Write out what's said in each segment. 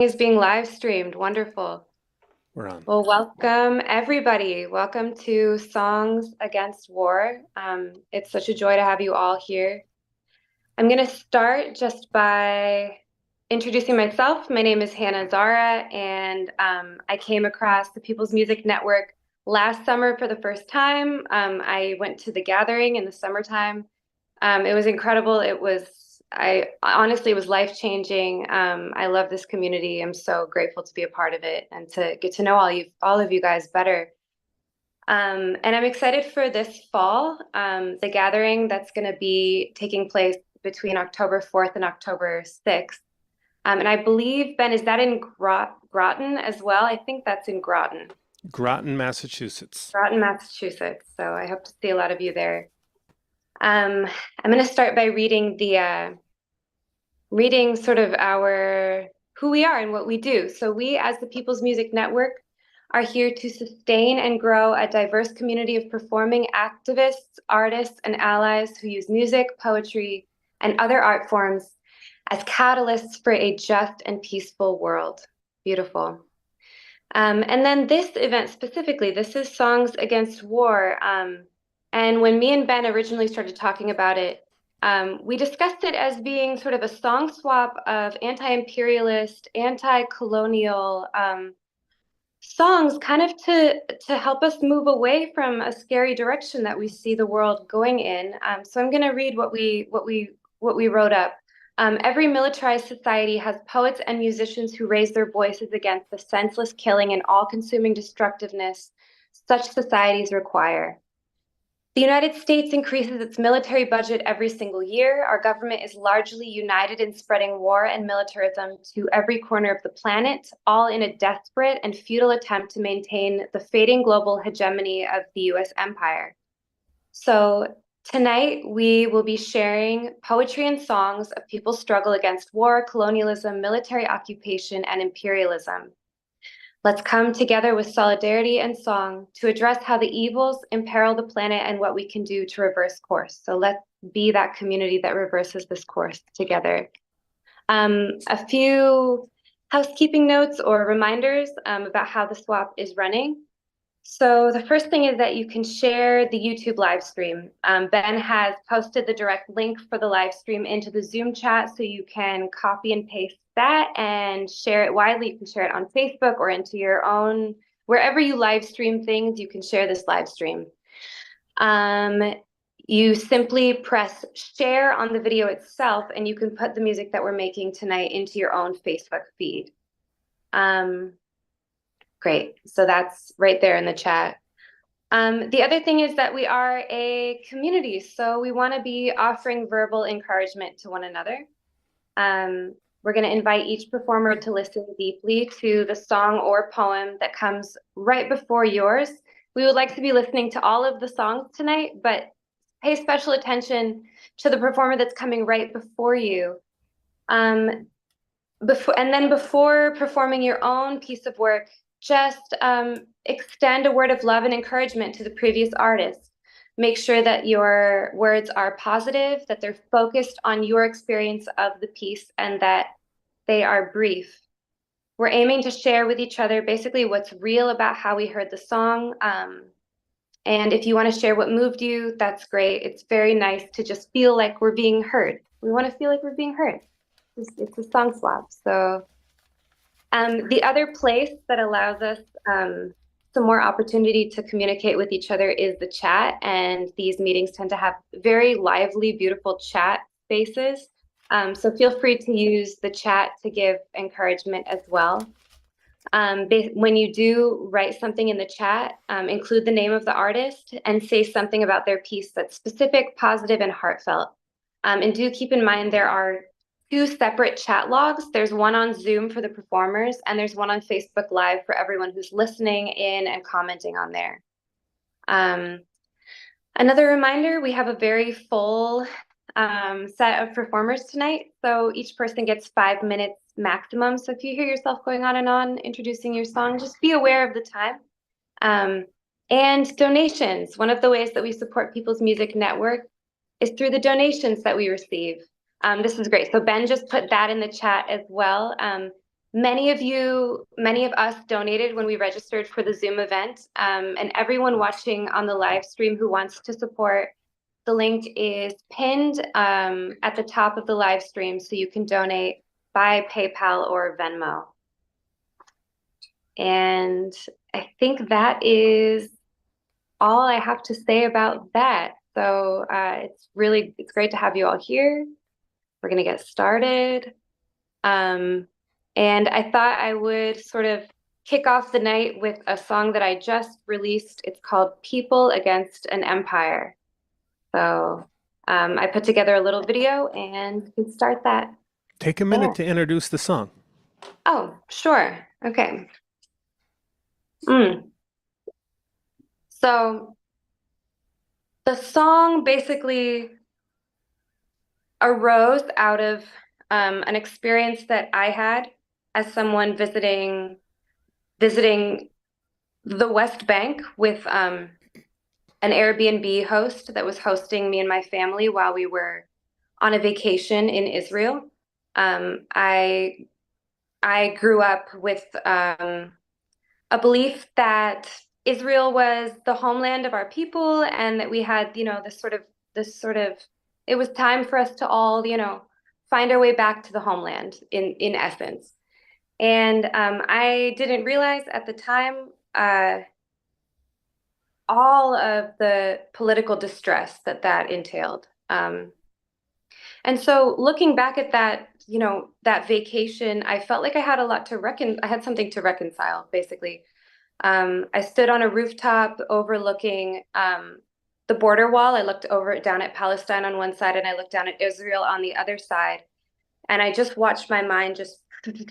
Is being live streamed. Wonderful. We're on. Well, welcome everybody. Welcome to Songs Against War. It's such a joy to have you all here. I'm going to start just by introducing myself. My name is Hana Zara, and I came across the People's Music Network last summer for the first time. I went to the gathering in the summertime. It was incredible. I honestly, it was life-changing. I love this community. I'm so grateful to be a part of it and to get to know all of you guys better. And I'm excited for this fall, the gathering that's going to be taking place between October 4th and October 6th. And I believe, Ben, is that in Groton as well? I think that's in Groton. Groton, Massachusetts. Groton, Massachusetts. So I hope to see a lot of you there. I'm going to start by reading sort of who we are and what we do. So we, as the People's Music Network, are here to sustain and grow a diverse community of performing activists, artists, and allies who use music, poetry, and other art forms as catalysts for a just and peaceful world. Beautiful. And then this event specifically, this is Songs Against War. And when me and Ben originally started talking about it, we discussed it as being sort of a song swap of anti-imperialist, anti-colonial songs, kind of to help us move away from a scary direction that we see the world going in. So I'm going to read what we wrote up. Every militarized society has poets and musicians who raise their voices against the senseless killing and all-consuming destructiveness such societies require. The United States increases its military budget every single year. Our government is largely united in spreading war and militarism to every corner of the planet, all in a desperate and futile attempt to maintain the fading global hegemony of the US empire. So tonight we will be sharing poetry and songs of people's struggle against war, colonialism, military occupation, and imperialism. Let's come together with solidarity and song to address how the evils imperil the planet and what we can do to reverse course. So let's be that community that reverses this course together. A few housekeeping notes or reminders about how the swap is running. So the first thing is that you can share the YouTube live stream. Ben has posted the direct link for the live stream into the Zoom chat, so you can copy and paste that and share it widely. You can share it on Facebook or into your own, wherever you live stream things, you can share this live stream. You simply press share on the video itself, and you can put the music that we're making tonight into your own Facebook feed. Great. So that's right there in the chat. The other thing is that we are a community, so we want to be offering verbal encouragement to one another. We're going to invite each performer to listen deeply to the song or poem that comes right before yours. We would like to be listening to all of the songs tonight, but pay special attention to the performer that's coming right before you. Before performing your own piece of work, just extend a word of love and encouragement to the previous artist. Make sure that your words are positive, that they're focused on your experience of the piece, and that they are brief. We're aiming to share with each other basically what's real about how we heard the song. And if you want to share what moved you, that's great. It's very nice to just feel like we're being heard. We want to feel like we're being heard. It's a song swap. So the other place that allows us some more opportunity to communicate with each other is the chat. And these meetings tend to have very lively, beautiful chat spaces. So feel free to use the chat to give encouragement as well. When you do write something in the chat, include the name of the artist and say something about their piece that's specific, positive, and heartfelt. And do keep in mind there are two separate chat logs. There's one on Zoom for the performers, and there's one on Facebook Live for everyone who's listening in and commenting on there. Another reminder, we have a very full set of performers tonight. So each person gets 5 minutes maximum. So if you hear yourself going on and on introducing your song, just be aware of the time. And donations. One of the ways that we support People's Music Network is through the donations that we receive. This is great. So Ben just put that in the chat as well. Many of us donated when we registered for the Zoom event, and everyone watching on the live stream who wants to support, the link is pinned at the top of the live stream, so you can donate by PayPal or Venmo. And I think that is all I have to say about that. So it's great to have you all here. We're going to get started. And I thought I would sort of kick off the night with a song that I just released. It's called People Against an Empire. So I put together a little video and you can start that. Take a minute to introduce the song. Oh, sure. Okay. So the song basically arose out of an experience that I had as someone visiting the West Bank with an Airbnb host that was hosting me and my family while we were on a vacation in Israel. I grew up with a belief that Israel was the homeland of our people, and that we had, this sort of, it was time for us to all, find our way back to the homeland in essence. And I didn't realize at the time all of the political distress that entailed. And so looking back at that, that vacation, I felt like I had I had something to reconcile, basically. I stood on a rooftop overlooking the border wall. I looked down at Palestine on one side, and I looked down at Israel on the other side. And I just watched my mind just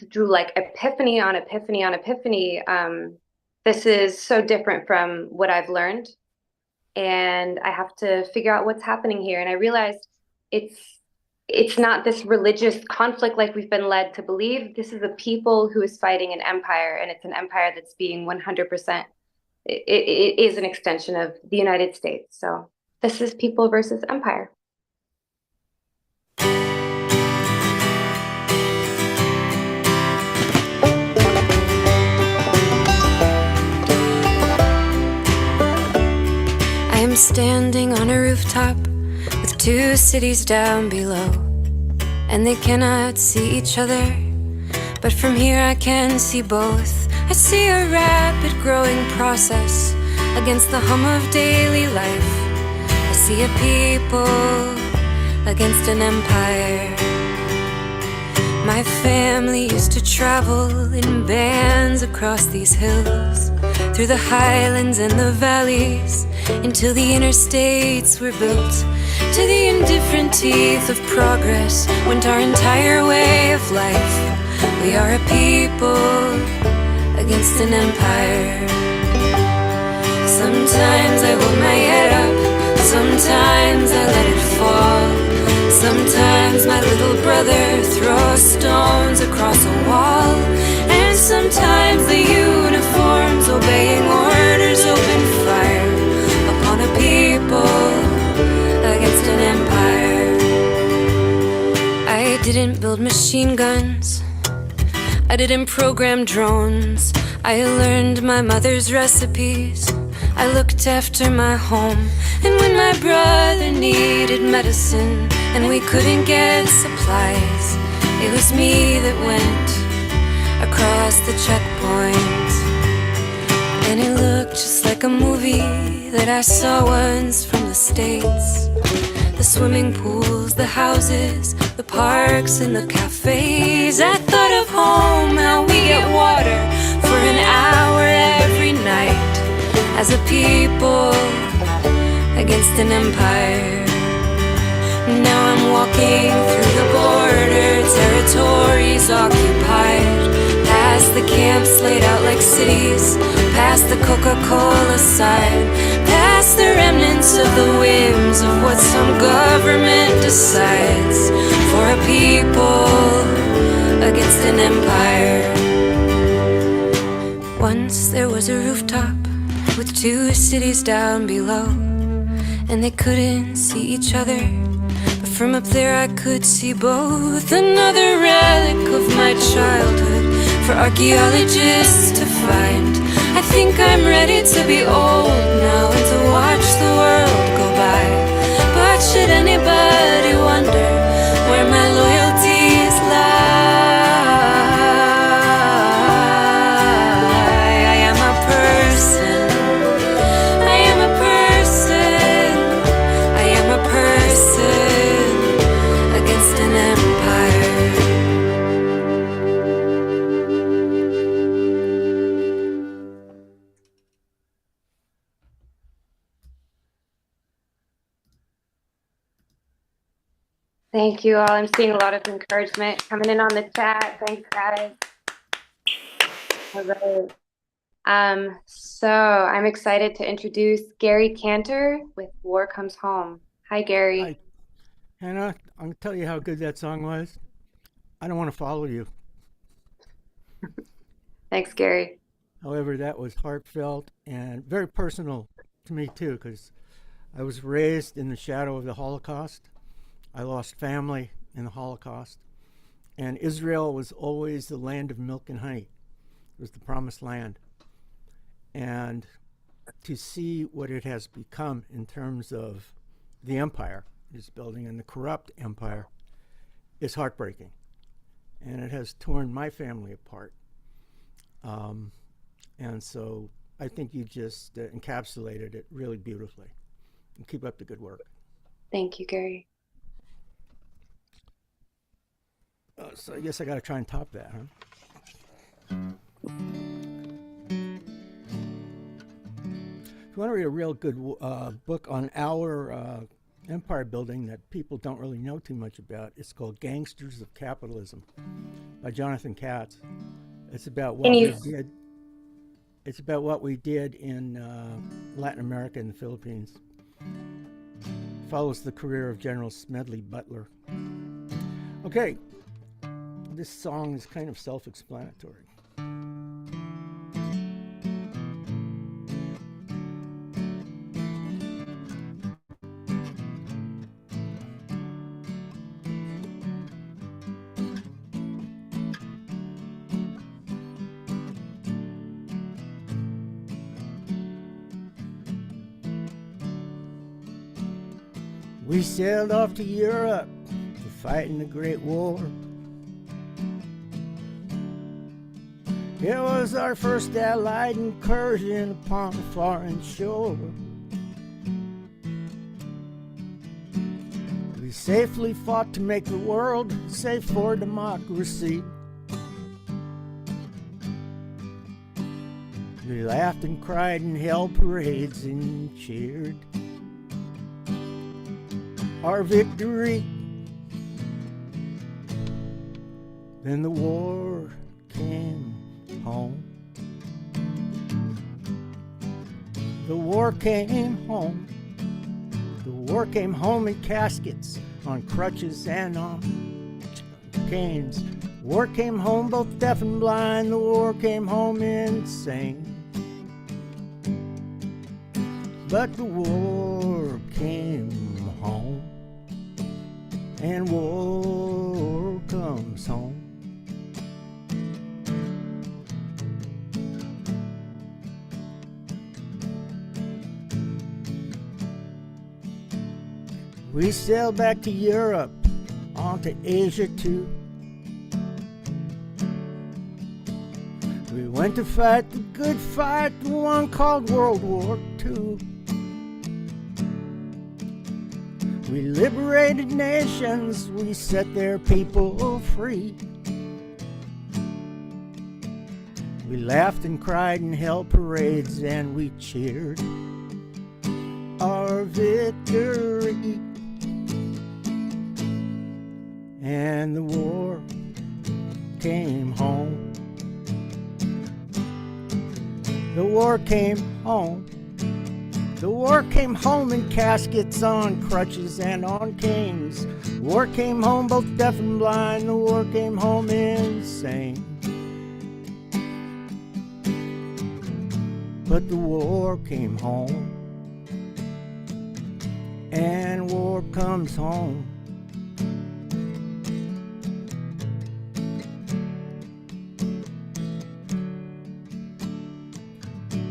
do like epiphany on epiphany on epiphany. This is so different from what I've learned, and I have to figure out what's happening here. And I realized it's not this religious conflict like we've been led to believe. This is a people who is fighting an empire, and it's an empire that's being 100%. It is an extension of the United States. So this is people versus empire. I am standing on a rooftop with two cities down below, and they cannot see each other, but from here I can see both. I see a rapid growing process against the hum of daily life. I see a people against an empire. My family used to travel in bands across these hills, through the highlands and the valleys, until the interstates were built. To the indifferent teeth of progress went our entire way of life. We are a people against an empire. Sometimes I hold my head up, sometimes I let it fall. Sometimes my little brother throws stones across a wall, and sometimes the uniforms obeying orders open fire upon a people against an empire. I didn't build machine guns, I didn't program drones. I learned my mother's recipes, I looked after my home. And when my brother needed medicine and we couldn't get supplies, it was me that went across the checkpoint. And it looked just like a movie that I saw once from the States. The swimming pools, the houses, the parks and the cafes. I thought of home, how we get water for an hour every night, as a people against an empire. Now I'm walking through the border, territories occupied, past the camps laid out like cities, past the Coca-Cola sign, past the remnants of the whims of what some government decides, for a people against an empire. Once there was a rooftop with two cities down below, and they couldn't see each other, but from up there I could see both. Another relic of my childhood, for archaeologists to find. I think I'm ready to be old now and to watch the world go by. But should anybody wonder where my loyalties lie, I am a person, I am a person, I am a person against an empire. Thank you all. I'm seeing a lot of encouragement coming in on the chat. Thanks, guys. All right. So I'm excited to introduce Gary Cantor with War Comes Home. Hi, Gary. Hi, Hannah. I'm going to tell you how good that song was. I don't want to follow you. Thanks, Gary. However, that was heartfelt and very personal to me, too, because I was raised in the shadow of the Holocaust. I lost family in the Holocaust. And Israel was always the land of milk and honey. It was the promised land. And to see what it has become in terms of the empire it's building and the corrupt empire is heartbreaking. And it has torn my family apart. And so I think you just encapsulated it really beautifully. And keep up the good work. Thank you, Gary. So I guess I got to try and top that, huh? If you want to read a real good book on our empire building that people don't really know too much about, it's called Gangsters of Capitalism by Jonathan Katz. It's about what we did. It's about what we did in Latin America and the Philippines. It follows the career of General Smedley Butler. Okay. This song is kind of self-explanatory. We sailed off to Europe to fight in the Great War. It was our first Allied incursion upon a foreign shore. We safely fought to make the world safe for democracy. We laughed and cried and held parades and cheered our victory. Then the war came home. The war came home. The war came home in caskets, on crutches and on canes. War came home both deaf and blind. The war came home insane. But the war came home, and war comes home. We sailed back to Europe, on to Asia too. We went to fight the good fight, the one called World War II. We liberated nations, we set their people free. We laughed and cried and held parades, and we cheered our victory. And the war came home. The war came home. The war came home in caskets, on crutches and on canes. War came home both deaf and blind. The war came home insane. But the war came home, and war comes home.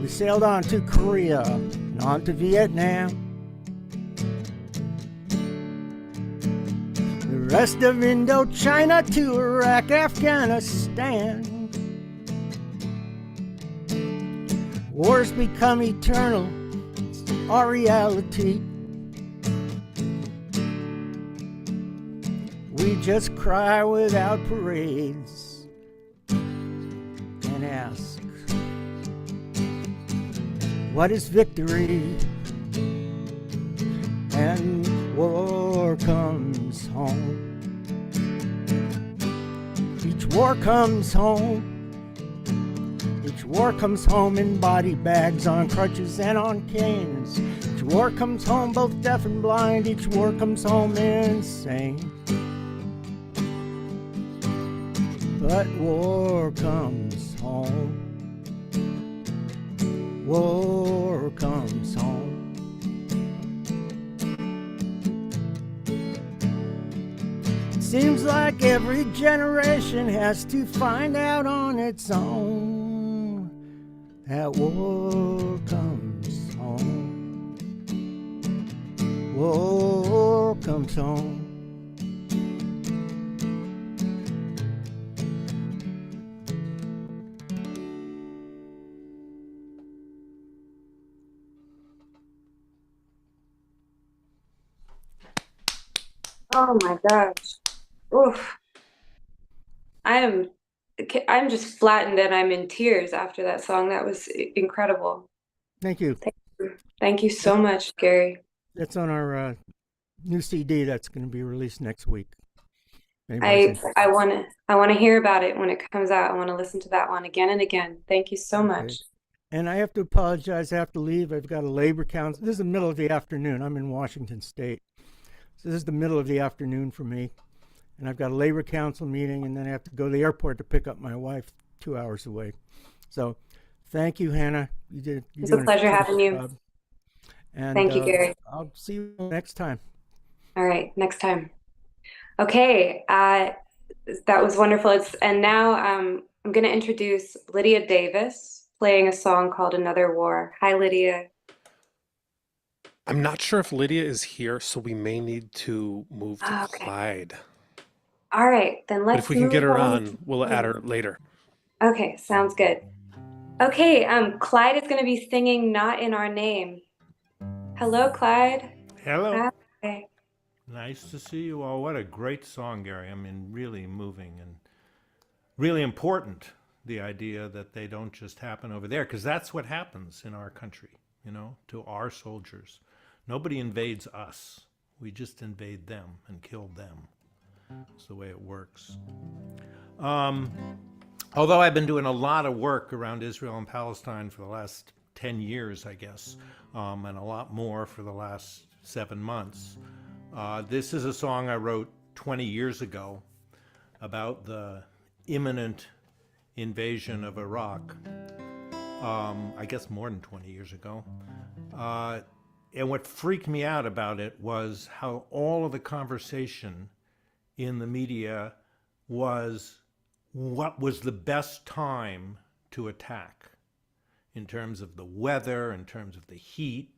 We sailed on to Korea and on to Vietnam. The rest of Indochina to Iraq, Afghanistan. Wars become eternal, it's our reality. We just cry without parades and ask, what is victory? And war comes home. Each war comes home. Each war comes home in body bags, on crutches and on canes. Each war comes home both deaf and blind. Each war comes home insane. But war comes home. War comes home. Seems like every generation has to find out on its own that war comes home. War comes home. Oh my gosh. Oof. I'm just flattened and I'm in tears after that song. That was incredible. Thank you. Thank you so much, Gary. That's on our new CD that's going to be released next week. I want to hear about it when it comes out. I want to listen to that one again and again. Thank you so much. And I have to apologize. I have to leave. I've got a labor council. This is the middle of the afternoon. I'm in Washington State. So this is the middle of the afternoon for me. And I've got a labor council meeting, and then I have to go to the airport to pick up my wife 2 hours away. So thank you, Hannah. It's a pleasure having you. And thank you, Gary. I'll see you next time. All right, next time. Okay, that was wonderful. And now I'm going to introduce Lydia Davis playing a song called Another War. Hi, Lydia. I'm not sure if Lydia is here, so we may need to move to Clyde. All right, then let's. But if we can get her on, we'll add her later. Okay, sounds good. Okay, Clyde is going to be singing "Not in Our Name." Hello, Clyde. Hello. Hi. Nice to see you all. What a great song, Gary. I mean, really moving and really important. The idea that they don't just happen over there, because that's what happens in our country, you know, to our soldiers. Nobody invades us. We just invade them and kill them. That's the way it works. Although I've been doing a lot of work around Israel and Palestine for the last 10 years, I guess, and a lot more for the last 7 months. This is a song I wrote 20 years ago about the imminent invasion of Iraq. I guess more than 20 years ago. And what freaked me out about it was how all of the conversation in the media was what was the best time to attack in terms of the weather, in terms of the heat.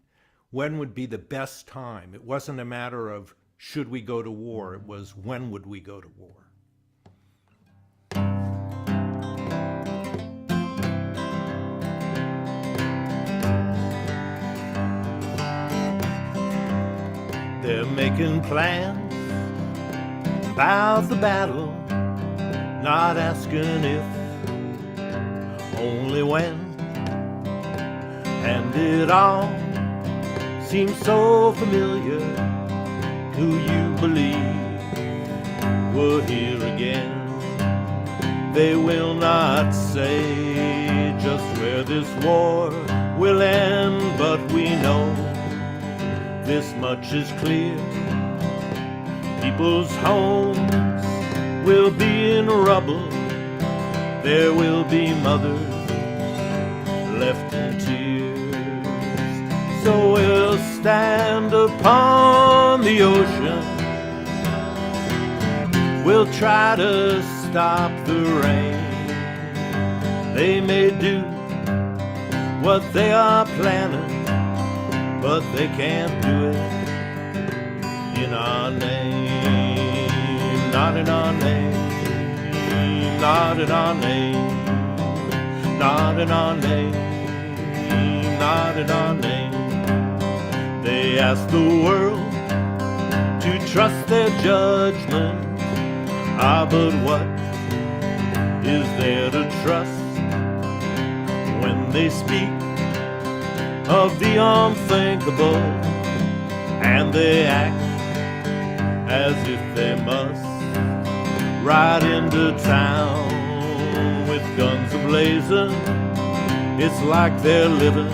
When would be the best time? It wasn't a matter of should we go to war, it was when would we go to war. They're making plans about the battle, not asking if, only when. And it all seems so familiar. Do you believe we're here again? They will not say just where this war will end, but we know this much is clear. People's homes will be in rubble. There will be mothers left in tears. So we'll stand upon the ocean. We'll try to stop the rain. They may do what they are planning, but they can't do it in our name. Not in our name. Not in our name. Not in our name. Not in our name. They ask the world to trust their judgment. Ah, but what is there to trust when they speak of the unthinkable, and they act as if they must ride into town with guns ablazing? It's like they're living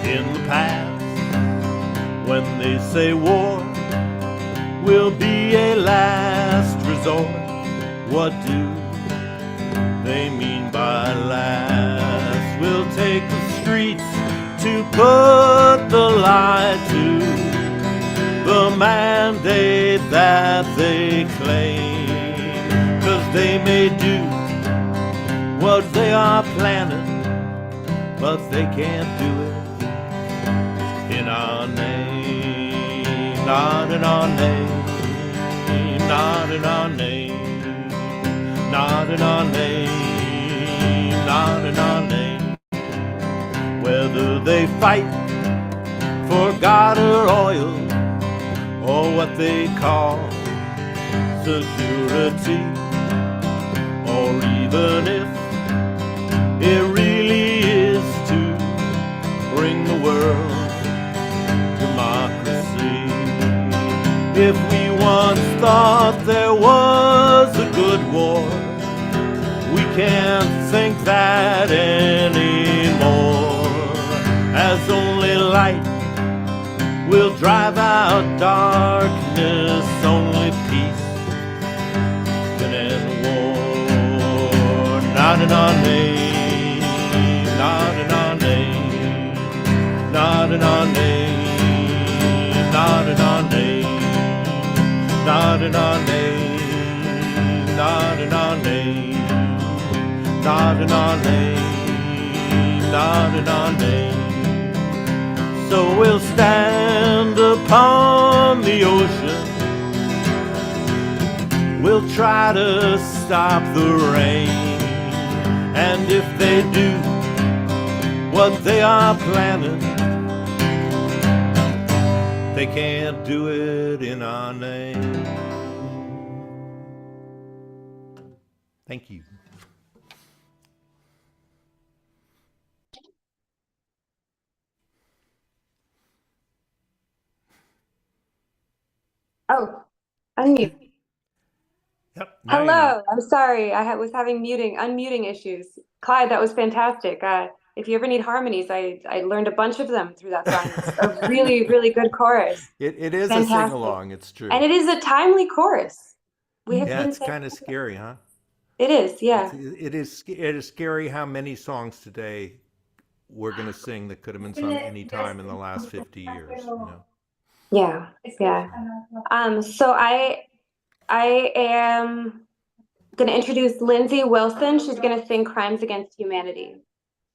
in the past when they say war will be a last resort. What do they mean by last? We'll take the streets to put the lie to the mandate that they claim, 'cause they may do what they are planning, but they can't do it in our name. Not in our name. Not in our name. Not in our name. Not in our name. Whether they fight for God or oil, or what they call security, or even if it really is to bring the world democracy. If we once thought there was a good war, we can't think that anymore, as only light will drive out darkness, only peace can end war. Not in our name. Not in our name. Not in our name. Not in our name. Not in our name. Not in our name. Not in our name. Not in our name. So we'll stand upon the ocean. We'll try to stop the rain. And if they do what they are planning, they can't do it in our name. Thank you. Oh, unmute. Yep. Now you know. Hello. I'm sorry. Was having unmuting issues. Clyde, that was fantastic. If you ever need harmonies, I learned a bunch of them through that song. It's a really, really good chorus. It is Fantastic. a sing-along, it's true. And it is a timely chorus. We have Yeah, been it's kind of scary, huh? It is, yeah. It is scary how many songs today we're going to sing that could have been sung any time in the last 50 years, you know? Yeah, yeah. So I am going to introduce Lindsay Wilson. She's going to sing Crimes Against Humanity.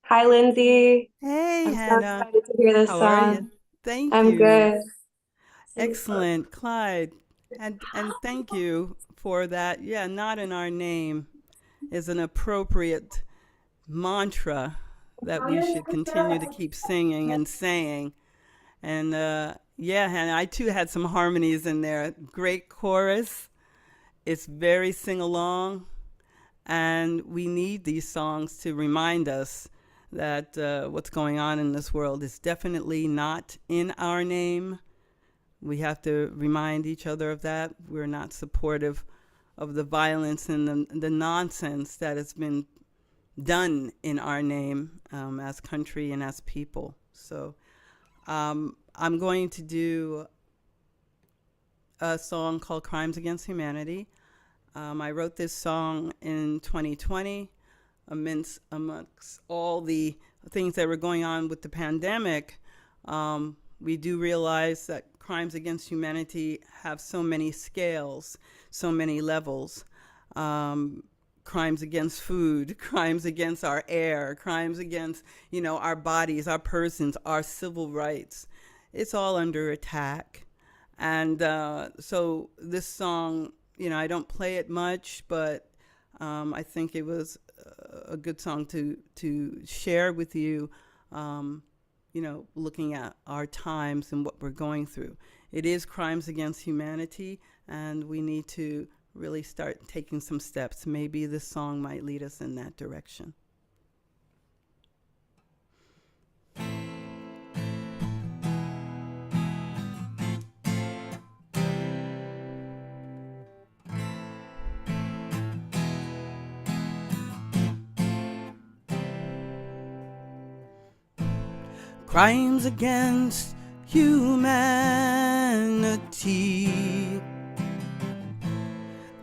Hi, Lindsay. Hey, I'm Hannah. so excited to hear this How song. are you? Thank I'm you. good. Excellent, Clyde. And thank you for that. Yeah, Not in Our Name is an appropriate mantra that we should continue to keep singing and saying. And yeah, Hannah, I too had some harmonies in there. Great chorus. It's very sing-along. And we need these songs to remind us that what's going on in this world is definitely not in our name. We have to remind each other of that. We're not supportive of the violence and the nonsense that has been done in our name as country and as people. So I'm going to do a song called Crimes Against Humanity. I wrote this song in 2020 amongst all the things that were going on with the pandemic. We do realize that crimes against humanity have so many scales, so many levels. crimes against food, crimes against our air, crimes against, our bodies, our persons, our civil rights. It's all under attack. And so this song, I don't play it much, but I think it was a good song to share with you, looking at our times and what we're going through. It is crimes against humanity, and we need to really start taking some steps. Maybe this song might lead us in that direction. Crimes against humanity,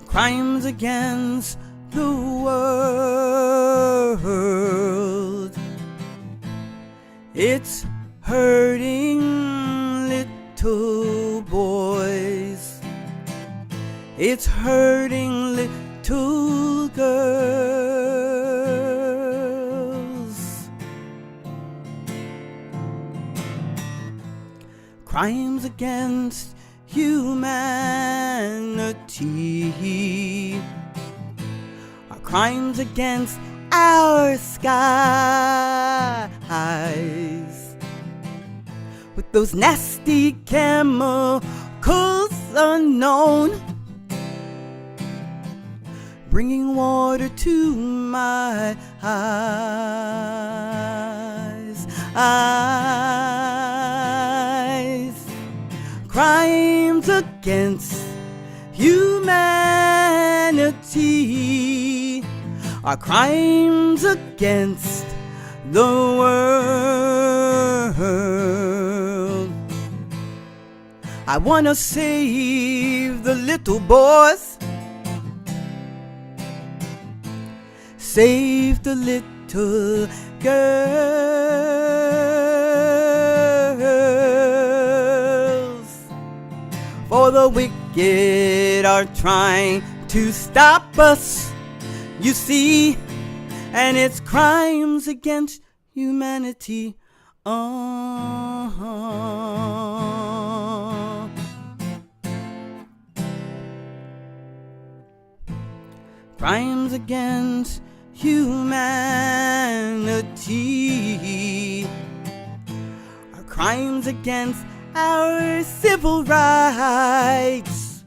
crimes against the world. It's hurting little boys, it's hurting little girls. Crimes against humanity are crimes against our skies, with those nasty chemicals unknown, bringing water to my eyes. Crimes against humanity are crimes against the world. I want to save the little boys, save the little girls, for the wicked are trying to stop us, you see, and it's crimes against humanity. Crimes against humanity are crimes against our civil rights,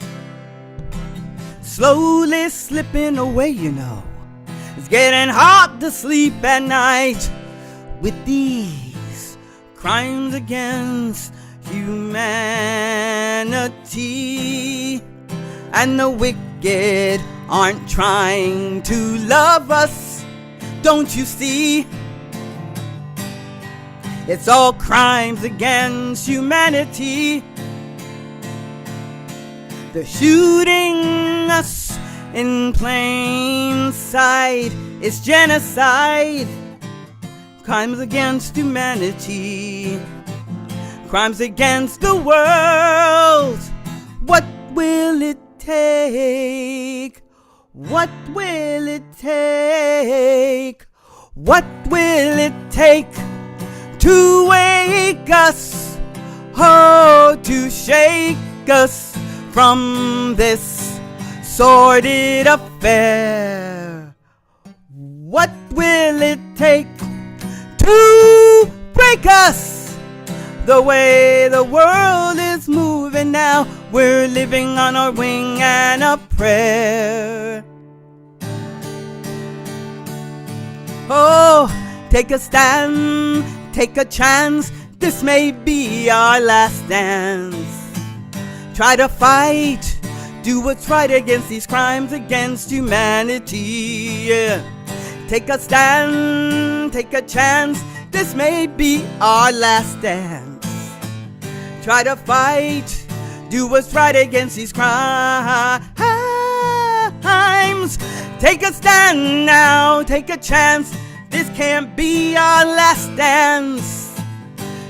slowly slipping away, It's getting hard to sleep at night with these crimes against humanity. And the wicked aren't trying to love us, don't you see? It's all crimes against humanity. They're shooting us in plain sight. It's genocide. Crimes against humanity. Crimes against the world. What will it take? What will it take? What will it take to wake us? Oh, to shake us from this sordid affair. What will it take to break us? The way the world is moving now, we're living on our wing and a prayer. Oh, take a stand, take a chance, this may be our last dance. Try to fight, do what's right against these crimes against humanity. Yeah. Take a stand, take a chance, this may be our last dance. Try to fight, do what's right against these crimes. Take a stand now, take a chance, this can't be our last dance.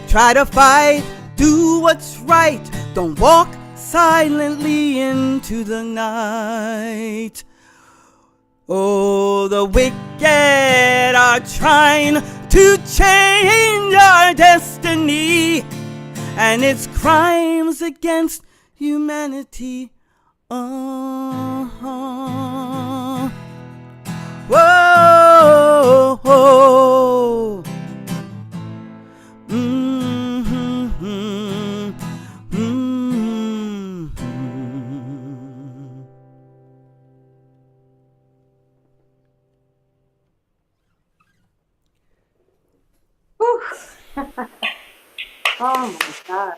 Try to fight, do what's right, don't walk silently into the night. Oh, the wicked are trying to change our destiny, and it's crimes against humanity. Oh, whoa, whoa. Mm-hmm. Mm-hmm. Whew. Oh my God.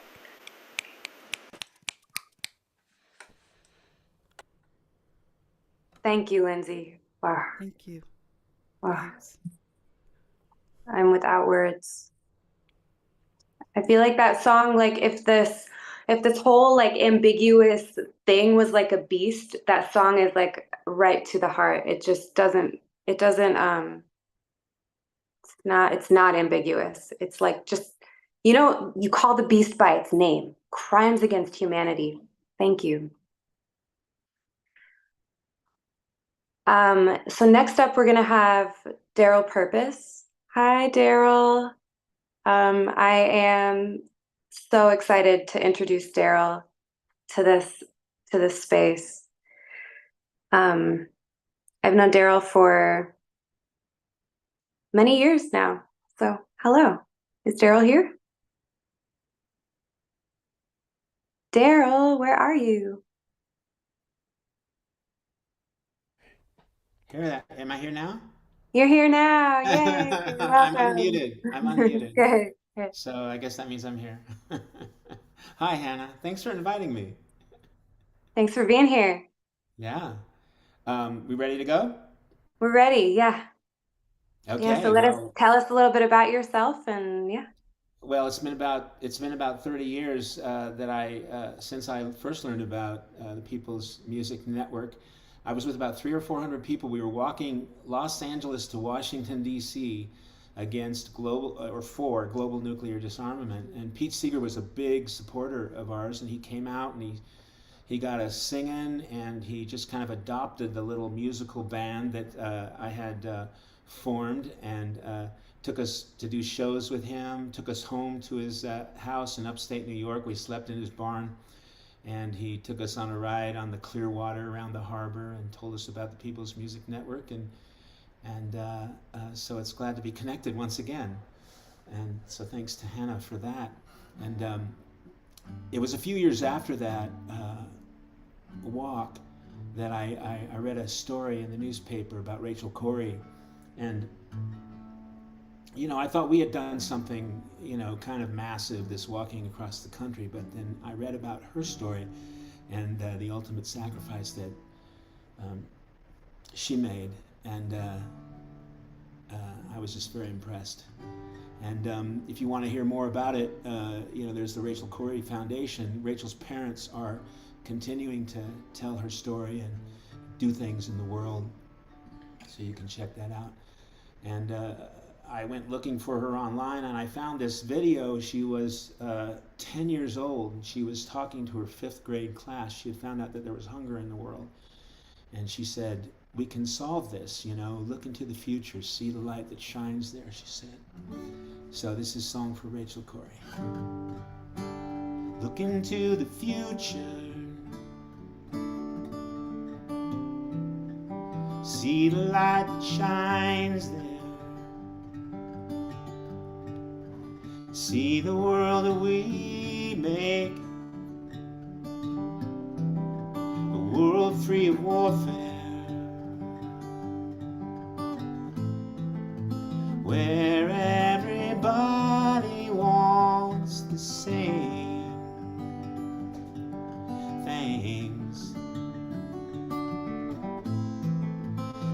Thank you, Lindsay. Wow. Thank you. Wow. Thanks. I'm without words. I feel like that song, like if this whole like ambiguous thing was like a beast, that song is like right to the heart. It just doesn't it's not ambiguous. It's like just you call the beast by its name. Crimes against humanity. Thank you. So next up we're gonna have Daryl Purpose. Hi, Daryl. I am so excited to introduce Daryl to this space. I've known Daryl for many years now. So hello. Is Daryl here? Daryl, where are you? Am I here now? You're here now. Yay. I'm Welcome. unmuted. I'm unmuted. Good. Good. So I guess that means I'm here. Hi, Hannah. Thanks for inviting me. Thanks for being here. Yeah. We ready to go? We're ready. Yeah. Yeah. So Okay. let us Well, tell us a little bit about yourself and yeah. well, it's been about 30 years that since I first learned about the People's Music Network. I was with about 300 or 400 people. We were walking Los Angeles to Washington D.C. against for global nuclear disarmament. And Pete Seeger was a big supporter of ours, and he came out and he got us singing, and he just kind of adopted the little musical band that I had formed, and took us to do shows with him, took us home to his house in upstate New York. We slept in his barn, and he took us on a ride on the clear water around the harbor and told us about the People's Music Network, and so it's glad to be connected once again. And so thanks to Hannah for that. And it was a few years after that walk that I read a story in the newspaper about Rachel Corrie, and I thought we had done something, kind of massive, this walking across the country, but then I read about her story and the ultimate sacrifice that she made, and I was just very impressed. And if you want to hear more about it, there's the Rachel Corrie Foundation. Rachel's parents are continuing to tell her story and do things in the world, so you can check that out. And I went looking for her online, and I found this video. She was 10 years old, and she was talking to her 5th grade class. She had found out that there was hunger in the world, and she said, "We can solve this, look into the future, see the light that shines there," she said. So this is a song for Rachel Corrie. Look into the future, see the light that shines there. See the world that we make, a world free of warfare, where everybody wants the same things.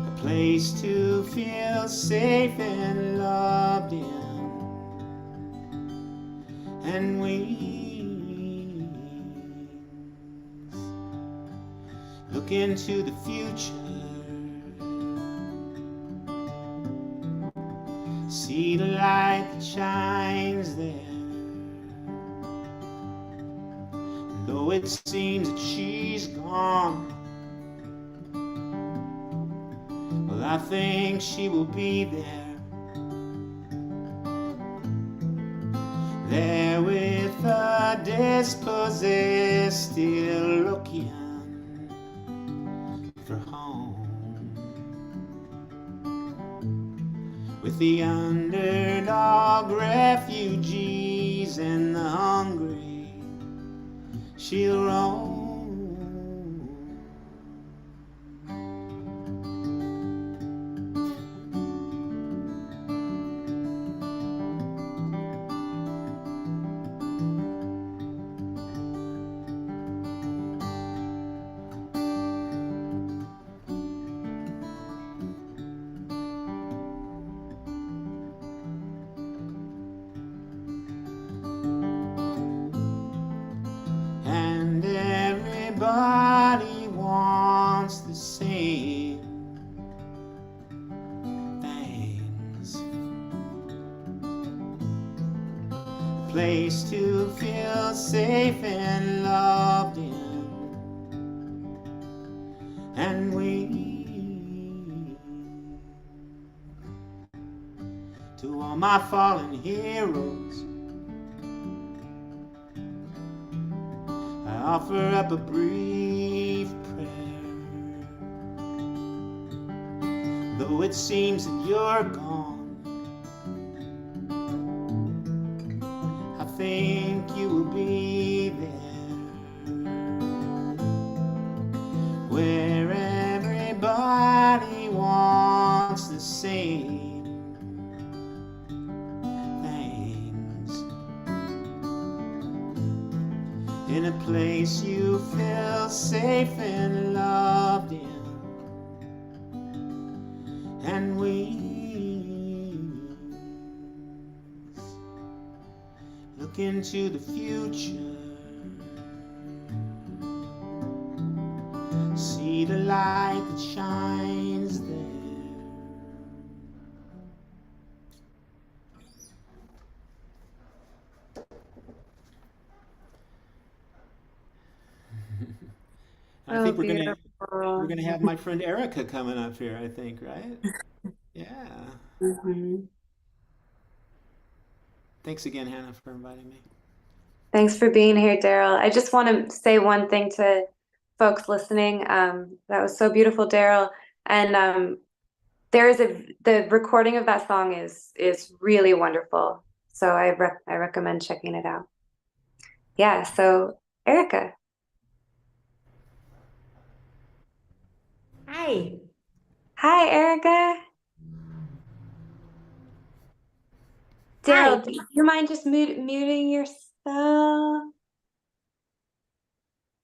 A place to feel safe and loved in. And wings. Look into the future, see the light that shines there. And though it seems that she's gone, I think she will be there, there with a dispossessed, still looking for home, with the underdog refugees and the hungry, she'll roam. And everybody wants the same things. A place to feel safe and loved in. And to all my fallen heroes, I offer up a brief prayer. Though it seems that you're gone, I think you will be there, where everybody wants the same things, in a place you feel safe and loved in. And look into the future, see the light that shines there. I think beautiful. we're gonna have my friend Erica coming up here, I think, right? Yeah. Mhm. Thanks again, Hannah, for inviting me. Thanks for being here, Daryl. I just want to say one thing to folks listening. That was so beautiful, Daryl. And the recording of that song is really wonderful. So I recommend checking it out. Yeah, so Erica. Hi. Hi, Erica. Hi. Daryl, do you mind just muting yourself?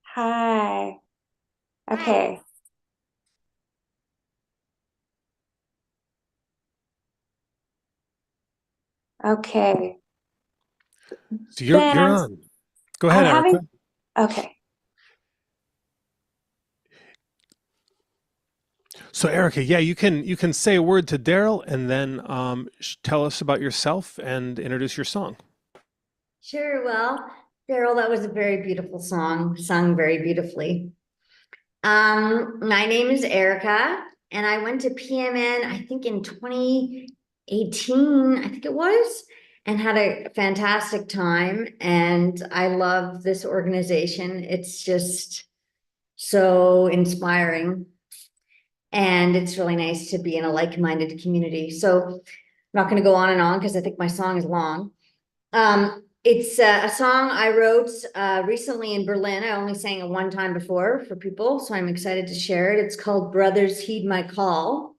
Hi. Hi. Okay. Okay. So you're Ben, on. Go I'm ahead, having, Erica. okay. So Erica, yeah, you can say a word to Daryl and then tell us about yourself and introduce your song. Sure. Well, Daryl, that was a very beautiful song, sung very beautifully. My name is Erica, and I went to PMN, I think in 2018, I think it was, and had a fantastic time. And I love this organization. It's just so inspiring. And it's really nice to be in a like-minded community. So I'm not going to go on and on because I think my song is long. It's a song I wrote recently in Berlin. I only sang it one time before for people, so I'm excited to share it. It's called Brothers Heed My Call.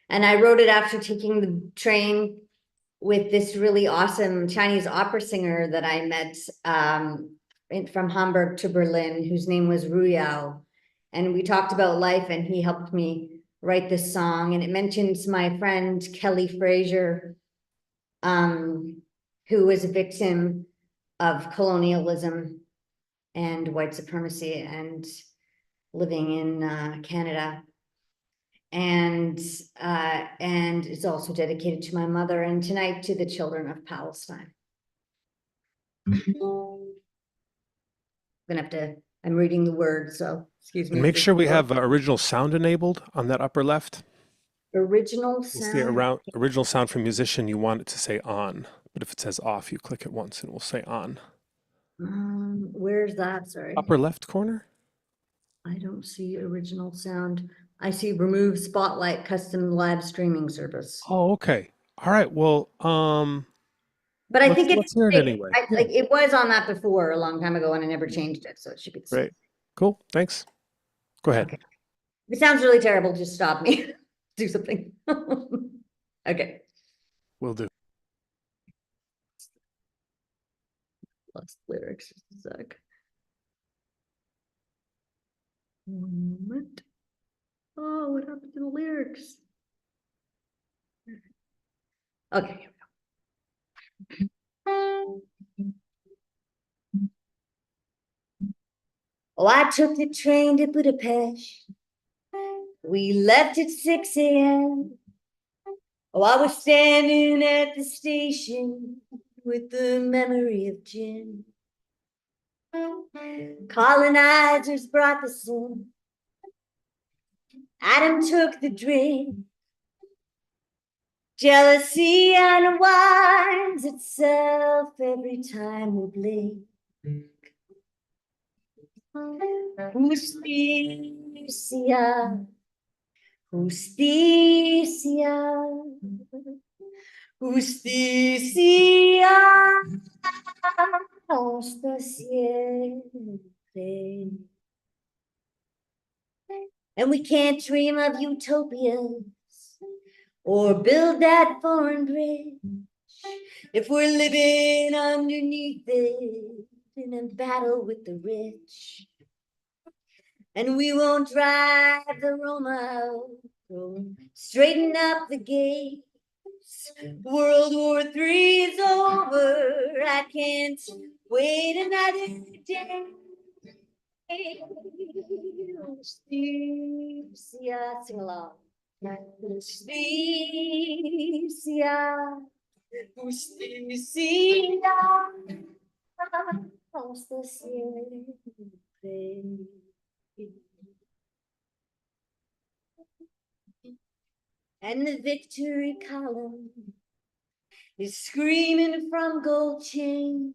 And I wrote it after taking the train with this really awesome Chinese opera singer that I met from Hamburg to Berlin, whose name was Ru Yao. And we talked about life, and he helped me write this song. And it mentions my friend Kelly Fraser, who was a victim of colonialism and white supremacy and living in Canada. And it's also dedicated to my mother, and tonight to the children of Palestine. I'm reading the words, so excuse me. And make sure we have original sound enabled on that upper left. Original We'll see sound. around original sound from musician, you want it to say on. But if it says off, you click it once and it will say on. Where's that? Sorry. Upper left corner? I don't see original sound. I see remove spotlight custom live streaming service. Oh, okay. All right. Well, But I think let's hear it anyway. like it was on that before a long time ago and I never changed it, so it should be the same. Great. Cool. Thanks. Go ahead. Okay. If it sounds really terrible, just stop me. Do something. Okay. Will do. Lost lyrics. Just a sec. 1 moment. Oh, what happened to the lyrics? Okay. Oh, I took the train to Budapest. We left at 6 a.m. Oh, I was standing at the station with the memory of gin. Colonizers brought the sin. Adam took the drink. Jealousy unwinds itself every time we blink. Justicia, justicia, justicia hasta siempre. And we can't dream of utopias or build that foreign bridge if we're living underneath it in a battle with the rich. And we won't drive the Roma out, straighten up the gates. World War III is over. I can't wait another day. Justicia, sing along. Justicia, justicia, hasta siempre. And the victory column is screaming from gold chains.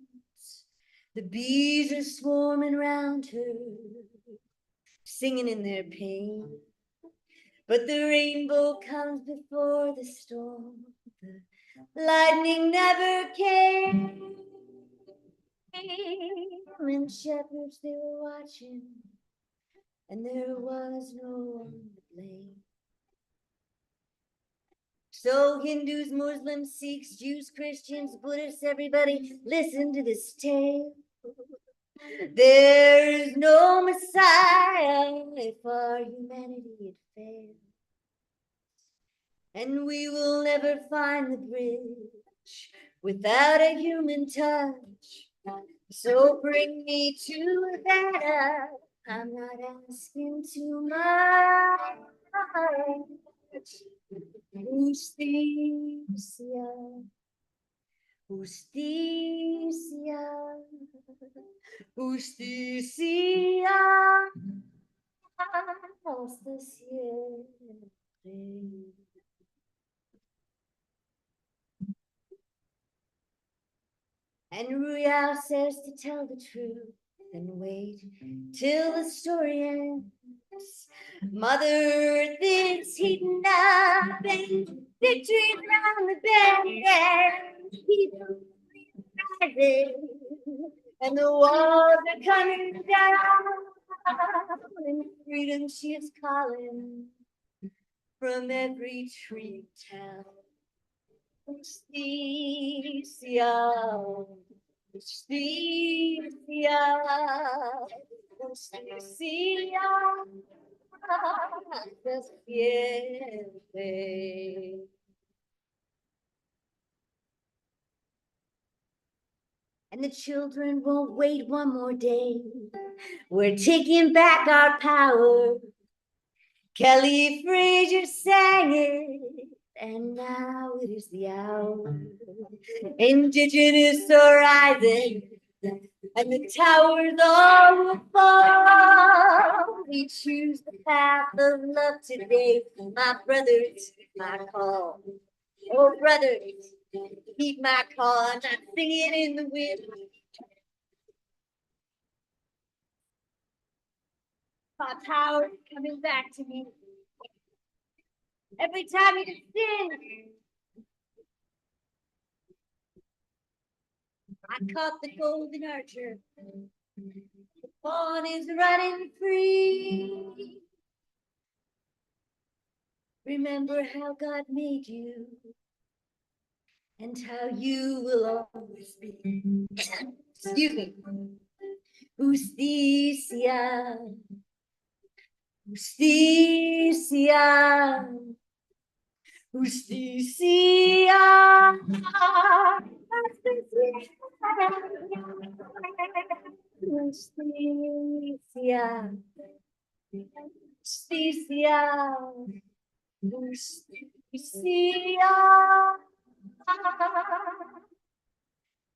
The bees are swarming round her, singing in their pain. But the rainbow comes before the storm. The lightning never came. And shepherds, they were watching, and there was no one to blame. So Hindus, Muslims, Sikhs, Jews, Christians, Buddhists, everybody, listen to this tale. There is no Messiah if our humanity had failed. And we will never find the bridge without a human touch. So bring me to that. I'm not asking too much. Justicia, justicia, justicia, hasta siempre. And Ruya says to tell the truth and wait till the story ends. Mother Earth is heating up and victory's round the bend and people rising and the walls are coming down and freedom she is calling from every tree town. Justicia, justicia, justicia, hasta siempre. And the children won't wait one more day. We're taking back our power. Kelly Frazier sang it. And now it is the hour. Indigenous are rising. and the towers all will fall. We choose the path of love today, my brothers, my call. Oh, brothers, heed my call. I'm not singing in the wind. My power coming back to me. Every time you sin, I caught the golden archer. The fawn is running free. Remember how God made you and how you will always be. Excuse me. Justicia. Justicia. Justicia. Justicia. Justicia. Justicia.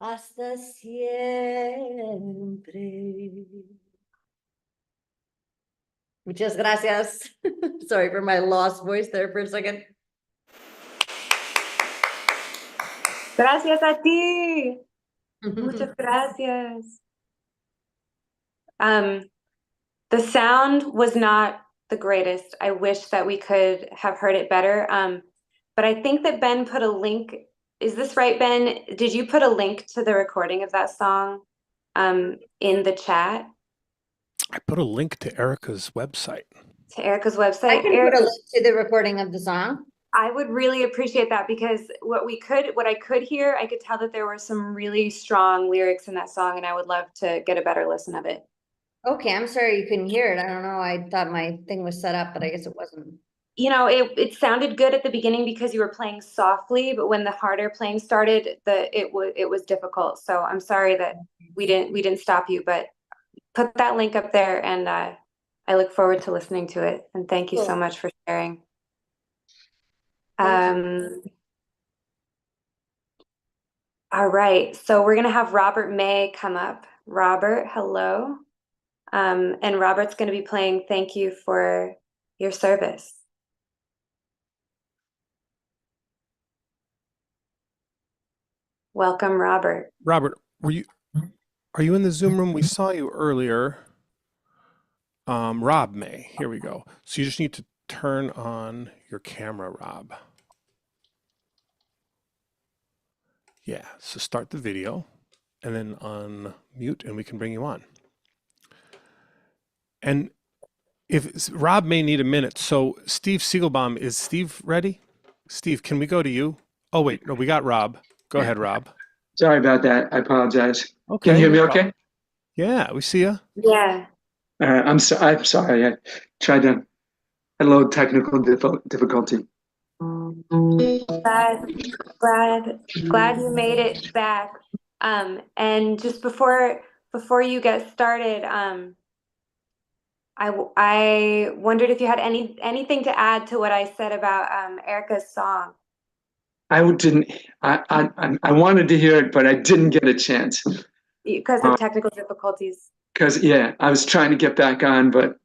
Hasta siempre. Muchas gracias. Sorry for my lost voice there for a second. Gracias a ti. Muchas gracias. The sound was not the greatest. I wish that we could have heard it better. But I think that Ben put a link. Is this right, Ben? Did you put a link to the recording of that song in the chat? I put a link to Erica's website. To Erica's website? I can put a link to the recording of the song. I would really appreciate that, because what I could hear, I could tell that there were some really strong lyrics in that song, and I would love to get a better listen of it. Okay, I'm sorry you couldn't hear it. I don't know. I thought my thing was set up, but I guess it wasn't. You know, it sounded good at the beginning because you were playing softly, but when the harder playing started, it was difficult. So I'm sorry that we didn't stop you, but put that link up there, and I look forward to listening to it. And thank you so much for sharing. All right, so we're gonna have Robert May come up. Robert, hello. And Robert's gonna be playing Thank You for Your Service. Welcome, Robert. Robert, are you in the Zoom room? We saw you earlier. Rob May, here we go. So you just need to turn on your camera, Rob. Yeah, so start the video and then unmute and we can bring you on. And if Rob may need a minute, so Steve Siegelbaum, is Steve ready? Steve, can we go to you? Oh wait, no, we got Rob. Go ahead, Rob. Sorry about that. I apologize. Okay. Can you hear me no okay? problem. Yeah, we see you. Yeah. I'm sorry. I tried to unload technical difficulty. Glad you made it back. And just before you get started, I wondered if you had anything to add to what I said about Erica's song. I wanted to hear it, but I didn't get a chance. Because of technical difficulties. Because I was trying to get back on, but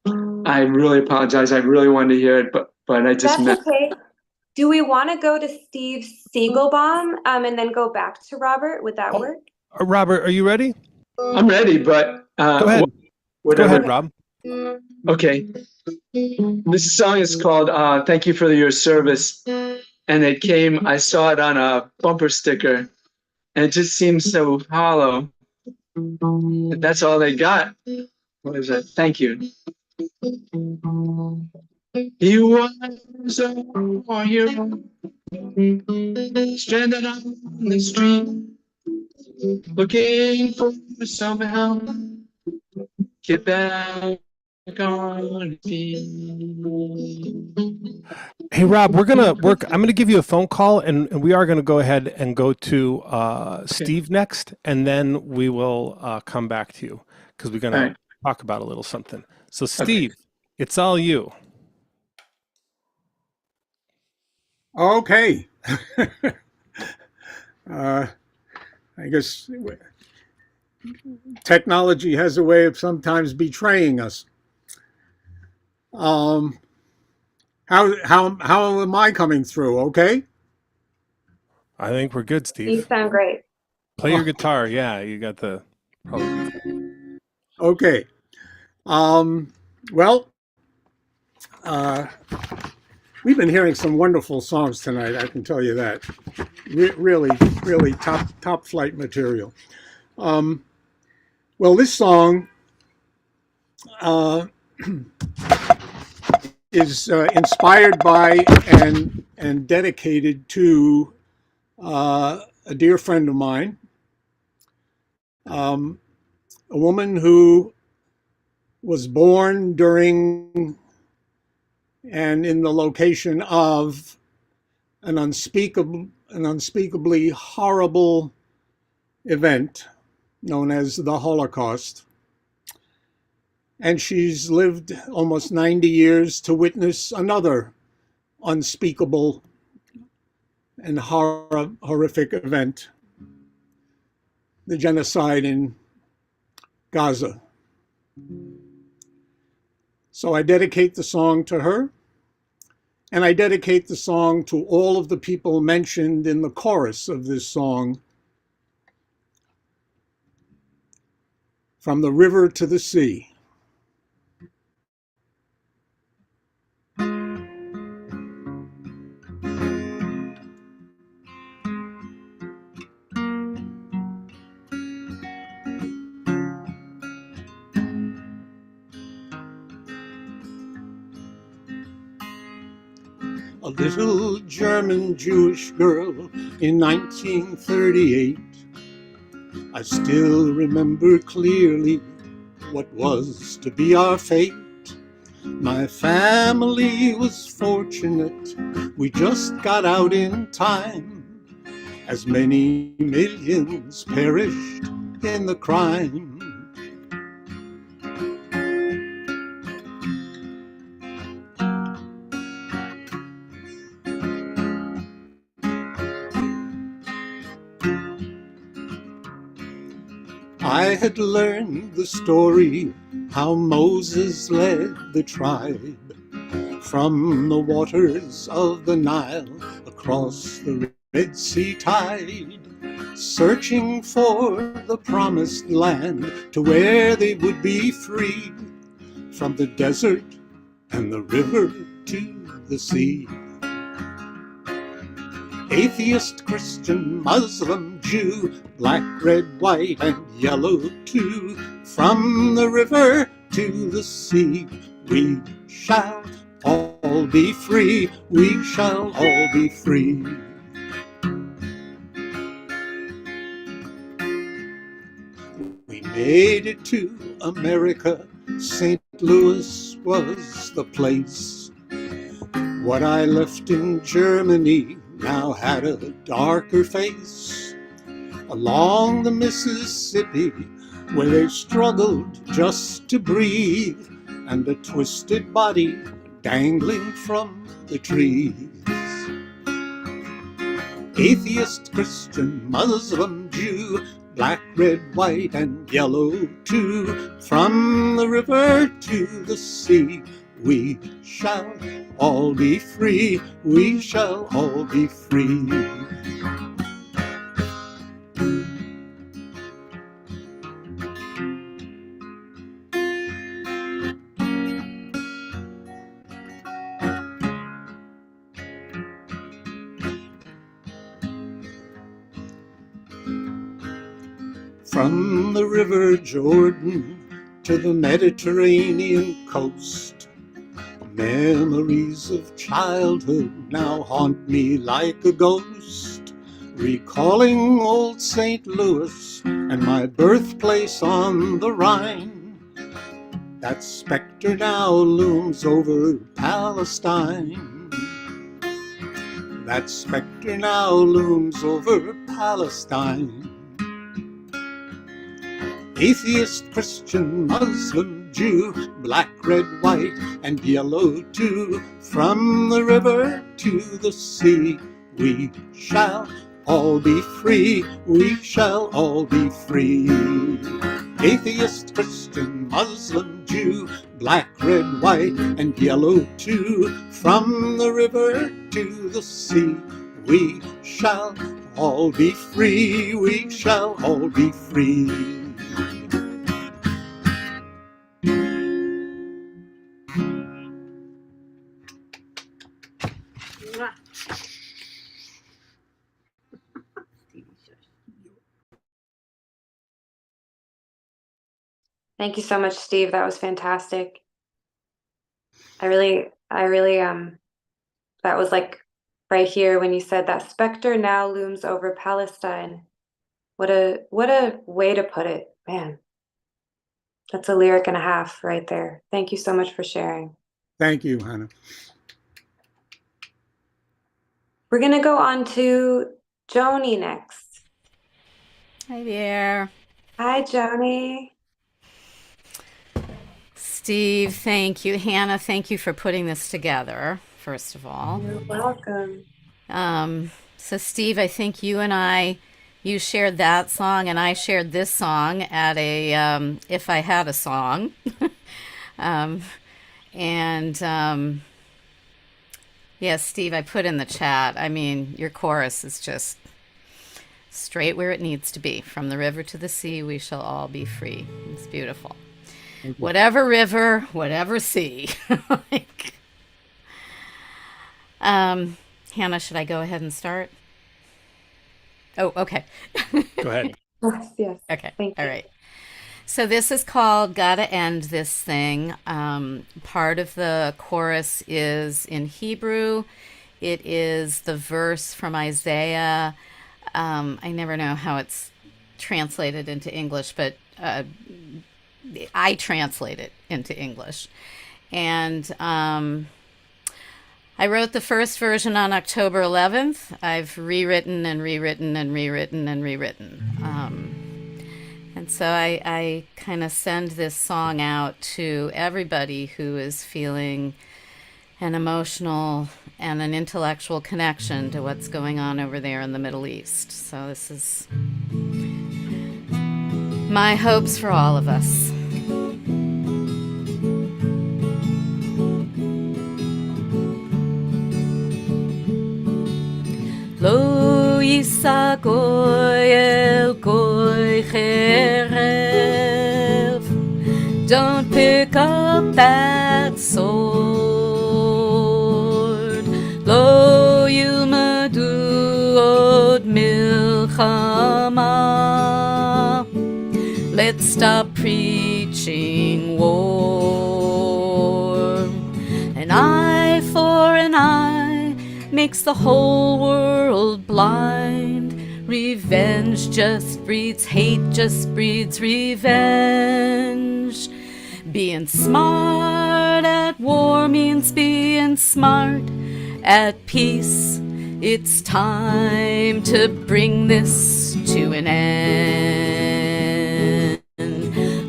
I really apologize. I really wanted to hear it, but I just That's okay. Do we want to go to Steve Siegelbaum and then go back to Robert? Would that work? Robert, are you ready? I'm ready, but go ahead. Go ahead, Rob. Okay. This song is called Thank You for Your Service. And I saw it on a bumper sticker, and it just seems so hollow. That's all they got. What is it? Thank you. He was a warrior, stranded on the street, looking for some help, get back on his feet. Hey Rob, I'm gonna give you a phone call, and we are gonna go ahead and go to Steve next, and then we will come back to you because we're gonna talk about a little something. So Steve, it's all you. Okay. I guess technology has a way of sometimes betraying us. How am I coming through? Okay. I think we're good, You Steve. sound great. Play your guitar. Yeah, you got the. Probably. Okay. Well, we've been hearing some wonderful songs tonight. I can tell you that. Really top flight material. Well, this song is inspired by and dedicated to a dear friend of mine, a woman who was born during and in the location of an unspeakably horrible event known as the Holocaust. And she's lived almost 90 years to witness another unspeakable and horrific event, the genocide in Gaza. So I dedicate the song to her, and I dedicate the song to all of the people mentioned in the chorus of this song, From the River to the Sea. A little German Jewish girl in 1938. I still remember clearly what was to be our fate. My family was fortunate, we just got out in time, as many millions perished in the crime. I had learned the story, how Moses led the tribe from the waters of the Nile across the Red Sea tide, searching for the promised land to where they would be freed from the desert and the river to the sea. Atheist, Christian, Muslim, Jew, black, red, white, and yellow too, from the river to the sea, we shall all be free, we shall all be free. We made it to America, St. Louis was the place. What I left in Germany now had a darker face. Along the Mississippi, where they struggled just to breathe, and a twisted body dangling from the trees. Atheist, Christian, Muslim, Jew, black, red, white, and yellow too, from the river to the sea, we shall all be free, we shall all be free. From the river Jordan to the Mediterranean coast, memories of childhood now haunt me like a ghost, recalling old St. Louis and my birthplace on the Rhine. That specter now looms over Palestine. That specter now looms over Palestine. Atheist, Christian, Muslim, Jew, black, red, white, and yellow too, from the river to the sea, we shall all be free, we shall all be free. Atheist, Christian, Muslim, Jew, black, red, white, and yellow too, from the river to the sea, we shall all be free, we shall all be free. Thank you so much, Steve. That was fantastic. I really, that was like right here when you said that specter now looms over Palestine. What a way to put it, man. That's a lyric and a half right there. Thank you so much for sharing. Thank you, Hana. We're gonna go on to Joni next. Hi there. Hi, Joni. Steve, thank you. Hannah, thank you for putting this together, first of all. You're welcome. So Steve, I think you shared that song and I shared this song at a If I Had a Song. Yeah, Steve, I put in the chat. I mean, your chorus is just straight where it needs to be. From the river to the sea, we shall all be free. It's beautiful. Whatever river, whatever sea. Hannah, should I go ahead and start? Oh, okay. Go ahead. Yes. Okay. Thank you. All right. So this is called Gotta End This Thing. Part of the chorus is in Hebrew. It is the verse from Isaiah. I never know how it's translated into English, but I translate it into English. And I wrote the first version on October 11th. I've rewritten and rewritten and rewritten and rewritten. And so I kind of send this song out to everybody who is feeling an emotional and an intellectual connection to what's going on over there in the Middle East. So this is my hopes for all of us. Lo yisa goy el goy cherev. Don't pick up that sword. Lo yilmadu od milchama. Let's stop preaching war. An eye for an eye makes the whole world blind. Revenge just breeds hate, just breeds revenge. Being smart at war means being smart at peace. It's time to bring this to an end.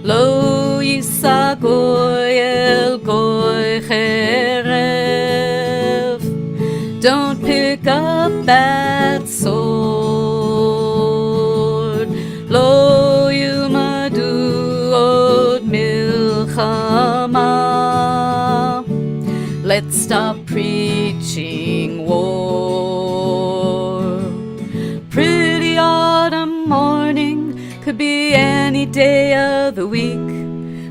Lo yisa goy el goy cherev. Don't pick up that sword. Lo yilmadu od milchama. Let's stop preaching war. Pretty autumn morning could be any day of the week,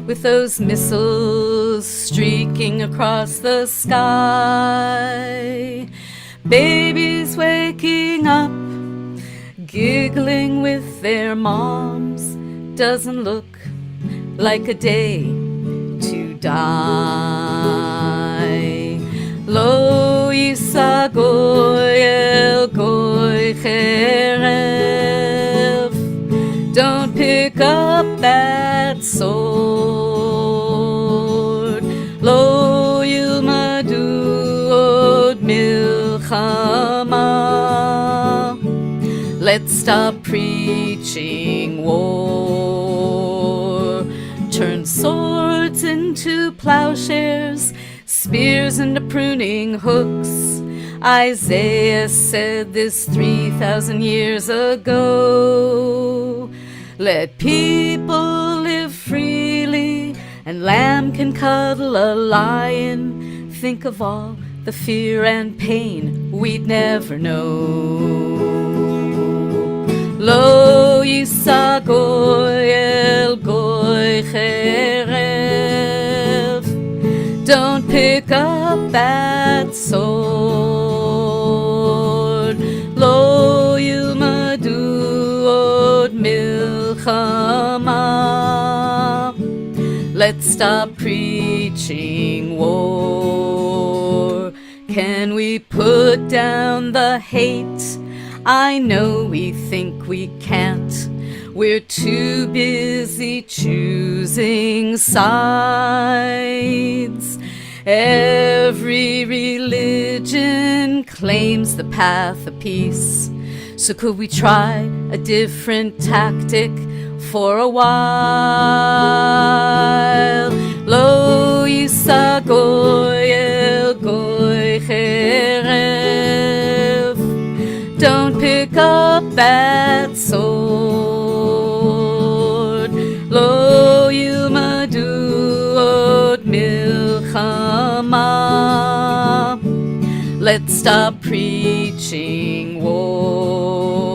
with those missiles streaking across the sky. Babies waking up, giggling with their moms. Doesn't look like a day to die. Lo yisa goy el goy cherev. Don't pick up that sword. Lo yilmadu od milchama. Let's stop preaching war. Turn swords into plowshares, spears into pruning hooks. Isaiah said this 3,000 years ago. Let people live freely, and lamb can cuddle a lion. Think of all the fear and pain we'd never know. Lo yisa goy el goy cherev. Don't pick up that sword. Lo yilmadu od milchama. Let's stop preaching war. Can we put down the hate? I know we think we can't. We're too busy choosing sides. Every religion claims the path of peace. So could we try a different tactic for a while? Lo yisa goy el goy cherev. Don't pick up that sword. Lo yilmadu od milchama. Let's stop preaching war.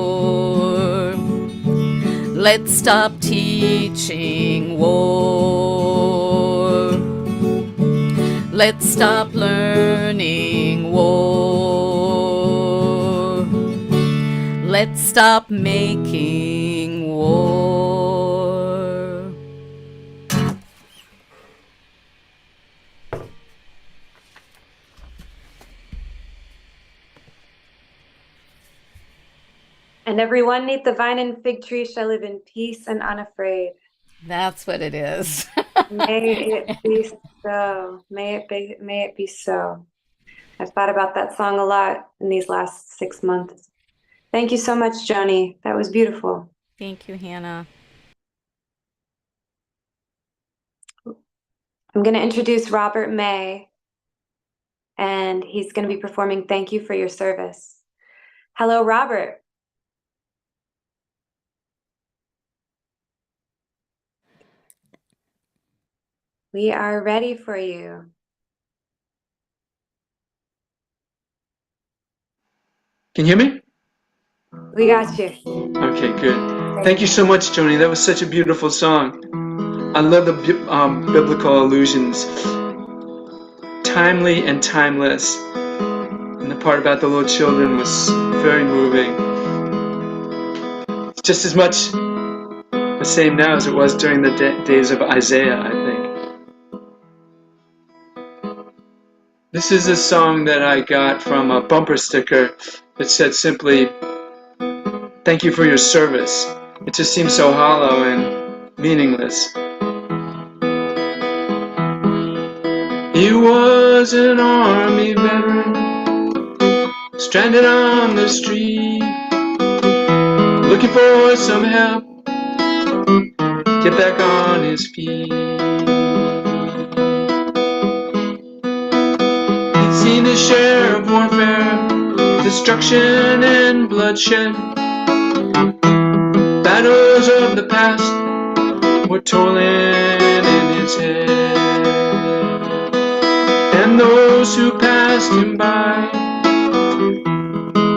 Let's stop teaching war. Let's stop learning war. Let's stop making war. And everyone neath the vine and fig tree shall live in peace and unafraid. That's what it is. May it be so. May it be so. I've thought about that song a lot in these last 6 months. Thank you so much, Joni. That was beautiful. Thank you, Hannah. I'm going to introduce Robert May, and he's going to be performing Thank You for Your Service. Hello, Robert. We are ready for you. Can you hear me? We got you. Okay, good. Thank you so much, Joni. That was such a beautiful song. I love the biblical allusions. Timely and timeless. And the part about the little children was very moving. It's just as much the same now as it was during the days of Isaiah, I think. This is a song that I got from a bumper sticker that said simply, "Thank you for your service." It just seems so hollow and meaningless. He was an army veteran, stranded on the street, looking for some help, get back on his feet. He'd seen his share of warfare, destruction and bloodshed. Battles of the past were tolling in his head. And those who passed him by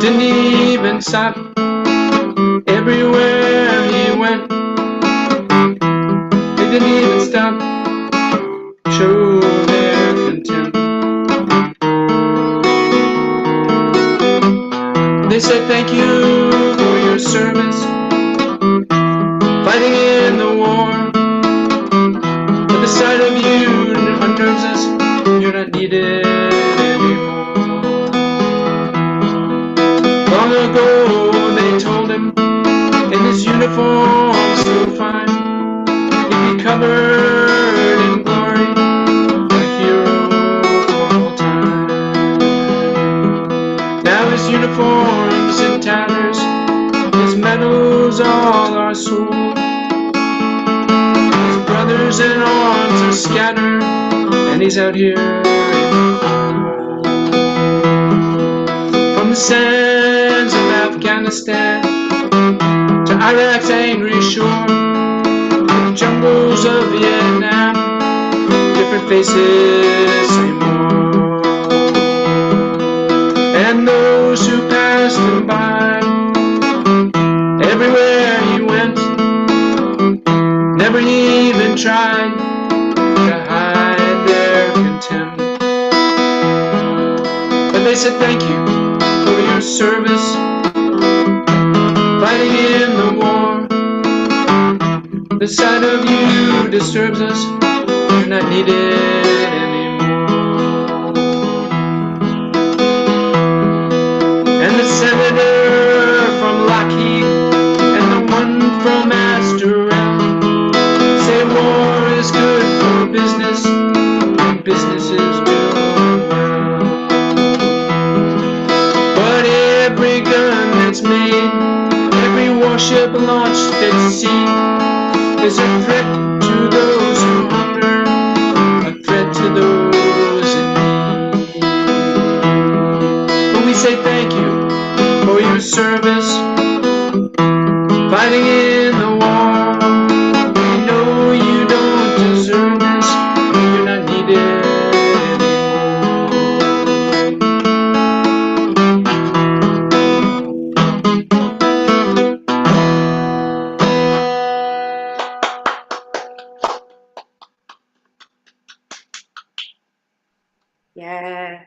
didn't even stop. Everywhere he went, they didn't even stop, show their contempt. They said, "Thank you for your service, fighting in the war. But the sight of you unnerves us, you're not needed anymore." Long ago they told him, in his uniform still fine, he'd be covered in glory, a hero for all time. Now his uniform's in tatters, his medals all are sold. His brothers in arms are scattered, and he's out here in the cold. the sands of Afghanistan to Iraq's angry shore, the jungles of Vietnam, different faces, same war. And those who passed him by, everywhere he went, never even tried to hide their contempt. But they said thank you for your service, fighting in the war. The sight of you disturbs us, you're not needed anymore. And the senator from Lockheed and the one from Astorel say war is good for business and business is doing well. But every gun that's made, every warship launched at sea is a threat to those who hunger, a threat to those in need. But we say thank you for your service, fighting in the war. We know you don't deserve this, you're not needed Yeah.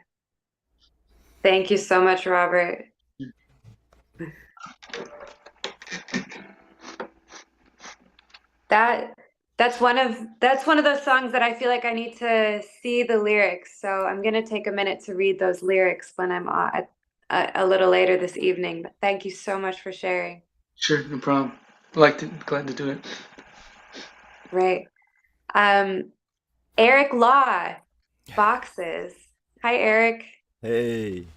Thank you so much, Robert. That's one of those songs that I feel like I need to see the lyrics. So I'm gonna take a minute to read those lyrics when I'm a little later this evening. But thank you so much for sharing. Sure, no problem. Glad to do it. Right. Eric Law, Boxes. Hi, Eric. Hey.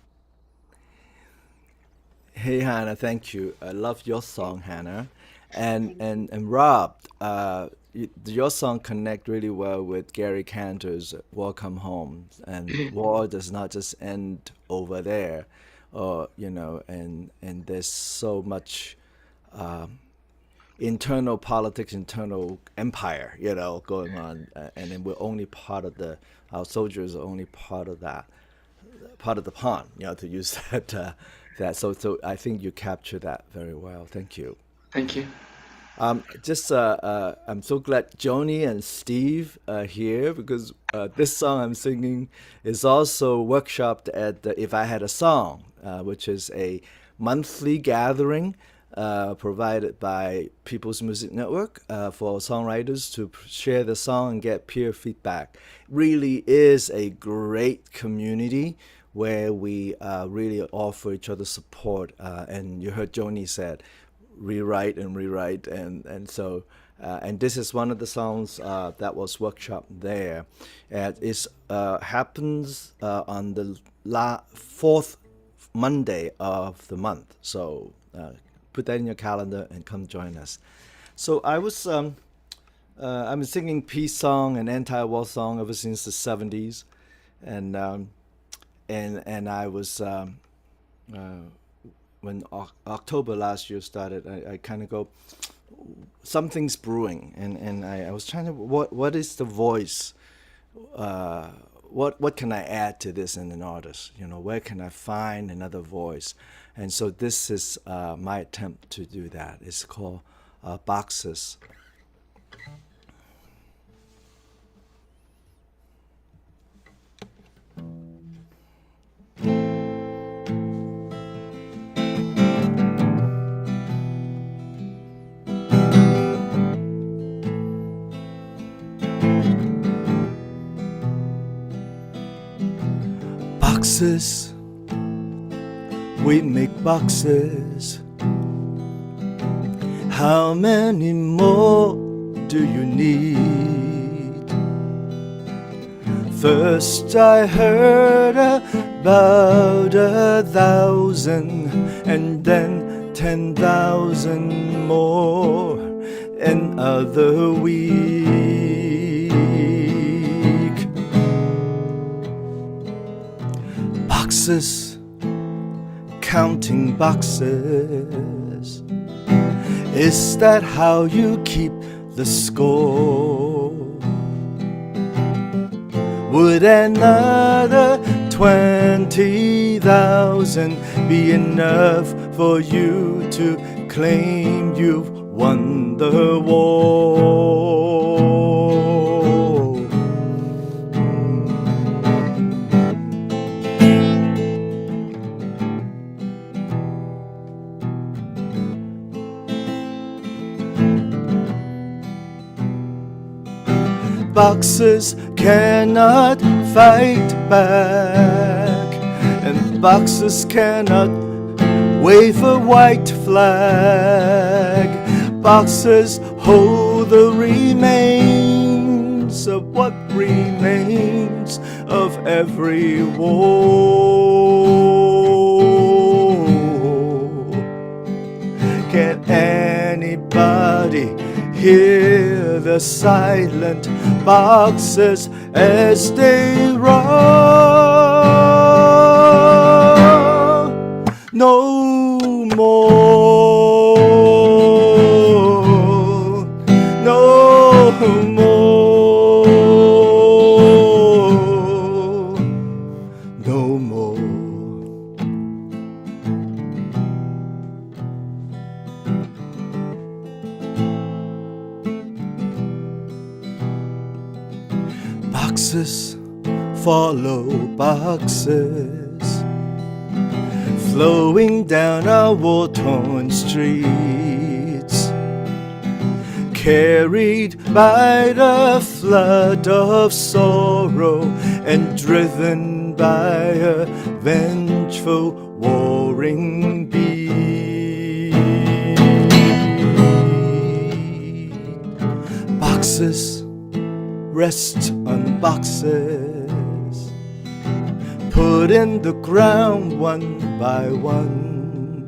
Hey, Hana, thank you. I love your song, Hana. And Rob, your song connect really well with Gary Cantor's Welcome Home. And war does not just end over there, and there's so much internal politics, internal empire, going on, and then we're only part of our soldiers are only part of that, part of the pawn, to use that. So I think you capture that very well. Thank you. Thank you. I'm so glad Joni and Steve are here because this song I'm singing is also workshopped at the If I Had a Song, which is a monthly gathering provided by People's Music Network for songwriters to share the song and get peer feedback. Really is a great community where we really offer each other support. And you heard Joni said, rewrite and so and this is one of the songs that was workshopped there. It happens on the fourth Monday of the month, so put that in your calendar and come join us. So I was I'm singing peace song and anti-war song ever since the 70s, and I was when October last year started, I kind of go, something's brewing, and I was trying to, what is the voice? What can I add to this in an artist? Where can I find another voice? And so this is my attempt to do that. It's called Boxes. Boxes, we make boxes. How many more do you need? First I heard about 1,000, and then 10,000 more another week. Boxes counting boxes. Is that how you keep the score? Would another 20,000 be enough for you to claim you've won the war? Boxers cannot fight back, and boxers cannot wave a white flag. Boxers hold the remains of what remains of every war. Can anybody hear the silent boxers as they roar? No more, no more, no more. Boxes follow boxes, flowing down our war-torn streets, carried by the flood of sorrow and driven by a vengeful warring beat. Boxes rest on boxes, put in the ground one by one.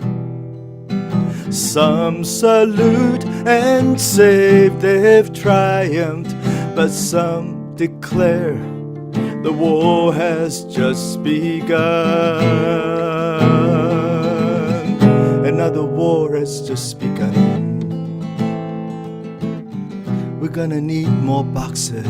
Some salute and say they've triumphed, but some declare the war has just begun. Another war has just begun. We're gonna need more boxes.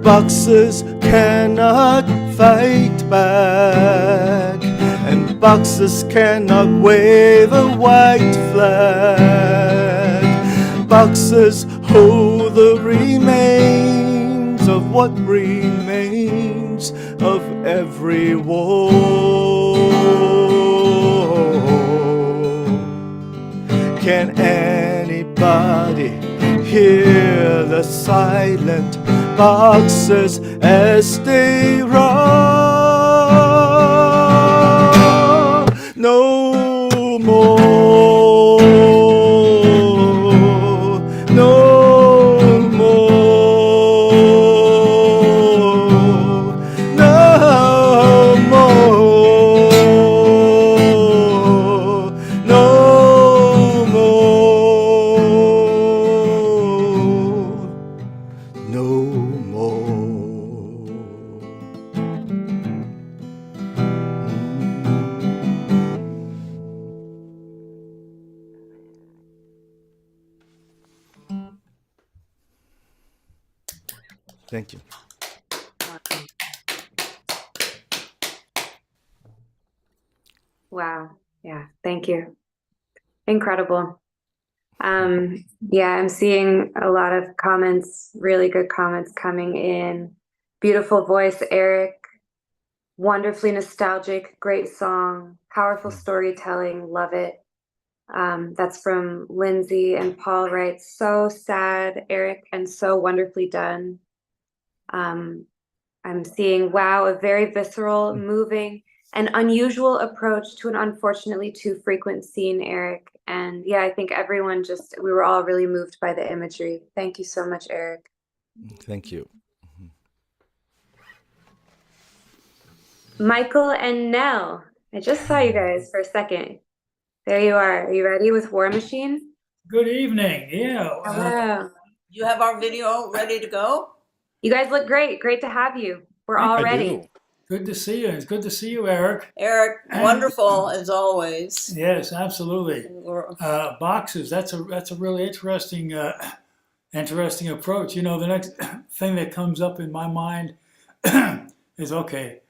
Boxers cannot fight back, and boxers cannot wave a white flag. Boxers hold the remains of what remains of every war. Can anybody hear the silent boxers as they roar? No more, no more, no more, no more, no more. Thank you. Wow. Yeah. Thank you. Incredible. Yeah, I'm seeing a lot of comments, really good comments coming in. Beautiful voice, Eric. Wonderfully nostalgic, great song, powerful storytelling, love it. That's from Lindsay, and Paul writes, so sad, Eric, and so wonderfully done. I'm seeing, wow, a very visceral, moving, and unusual approach to an unfortunately too frequent scene, Eric. And yeah, I think everyone we were all really moved by the imagery. Thank you so much, Eric. Thank you. Michael and Nell, I just saw you guys for a second. There you are. Are you ready with War Machine? Good evening. Yeah. Hello. You have our video ready to go? You guys look great. Great to have you. We're all ready. Good to see you. It's good to see you, Eric. Eric, wonderful as always. Yes, absolutely. Boxes. That's a really interesting approach. You know, the next thing that comes up in my mind is, okay,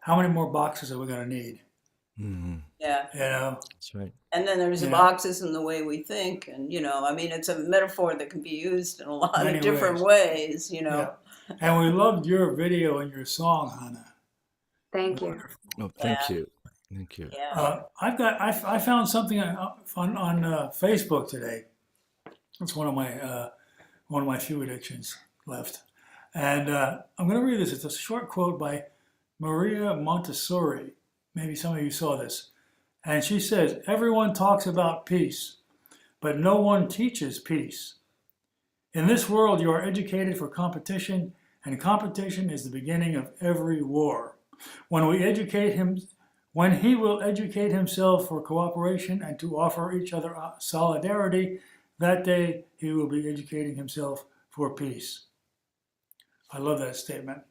how many more boxes are we going to need? Mm-hmm. Yeah. You know, that's right. And then there's the boxes in the way we think, and I mean, it's a metaphor that can be used in a lot of different ways. Yeah. And we loved your video and your song, Hana. Thank you. Oh, thank you. Thank you. Yeah. I found something on Facebook today. It's one of my few addictions left, and I'm going to read this. It's a short quote by Maria Montessori. Maybe some of you saw this, and she says, "Everyone talks about peace, but no one teaches peace. In this world, you are educated for competition, and competition is the beginning of every war. When he will educate himself for cooperation and to offer each other solidarity, that day he will be educating himself for peace." I love that statement.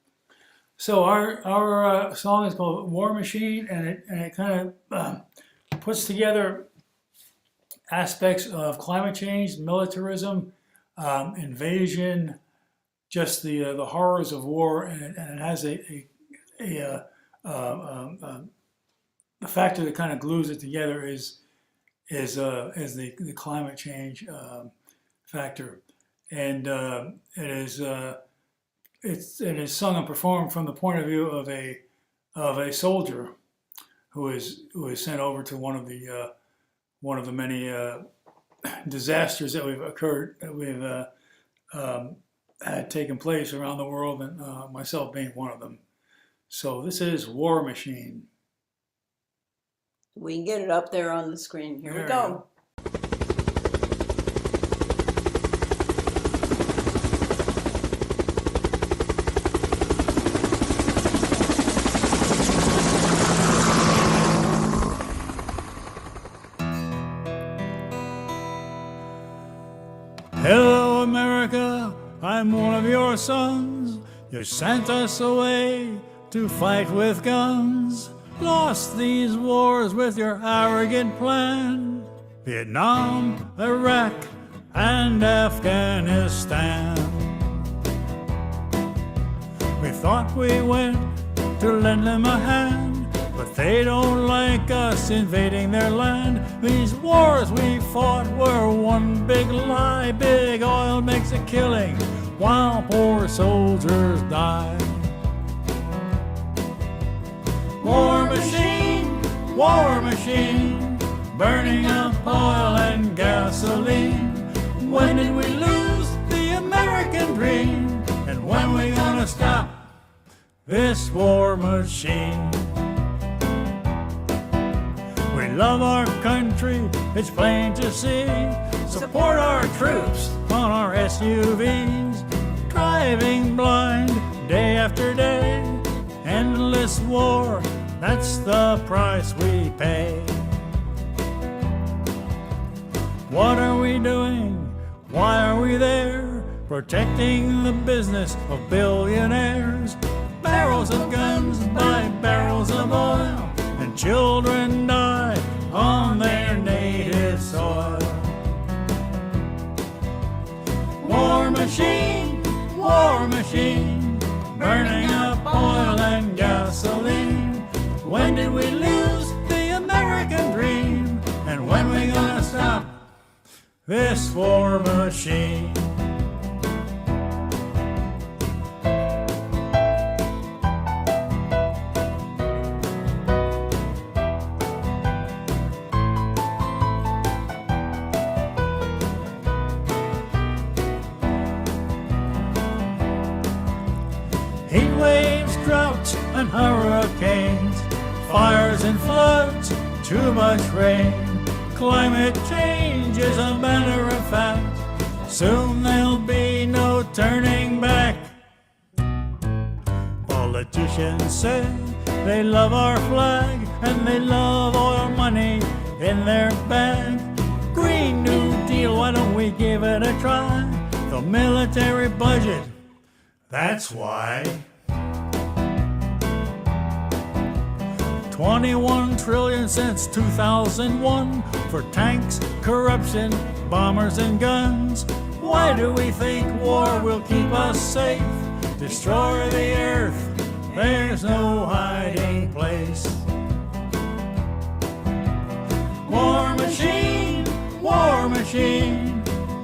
So our song is called War Machine, and it kind of puts together aspects of climate change, militarism, invasion, just the horrors of war, and it has the factor that kind of glues it together is the climate change factor, and it is sung and performed from the point of view of a soldier who is sent over to one of the many disasters that we've had taken place around the world, and myself being one of them. So this is War Machine. We can get it up there on the screen. Here we go. Hello, America, I'm one of your sons. You sent us away to fight with guns. Lost these wars with your arrogant plan. Vietnam, Iraq, and Afghanistan. We thought we went to lend them a hand, but they don't like us invading their land. These wars we fought were one big lie. Big oil makes a killing while poor soldiers die. War machine, burning up oil and gasoline. When did we lose the American dream? And when we gonna stop this war machine? We love our country, it's plain to see. Support our troops on our SUVs. Driving blind day after day. Endless war, that's the price we pay. What are we doing? Why are we there? Protecting the business of billionaires. Barrels of guns buy barrels of oil, and children die on their native soil. War machine, burning up oil and gasoline. When did we lose the American dream? And when we gonna stop this war machine? Heat waves, droughts, and hurricanes, fires and floods, too much rain. Climate change is a matter of fact. Soon there'll be no turning back. Politicians say they love our flag and they love oil money in their bag. Green New Deal, why don't we give it a try? The military budget, That's why 21 trillion since 2001 for tanks, corruption, bombers and guns. Why do we think war will keep us safe? Destroy the earth, there's no hiding place. War machine,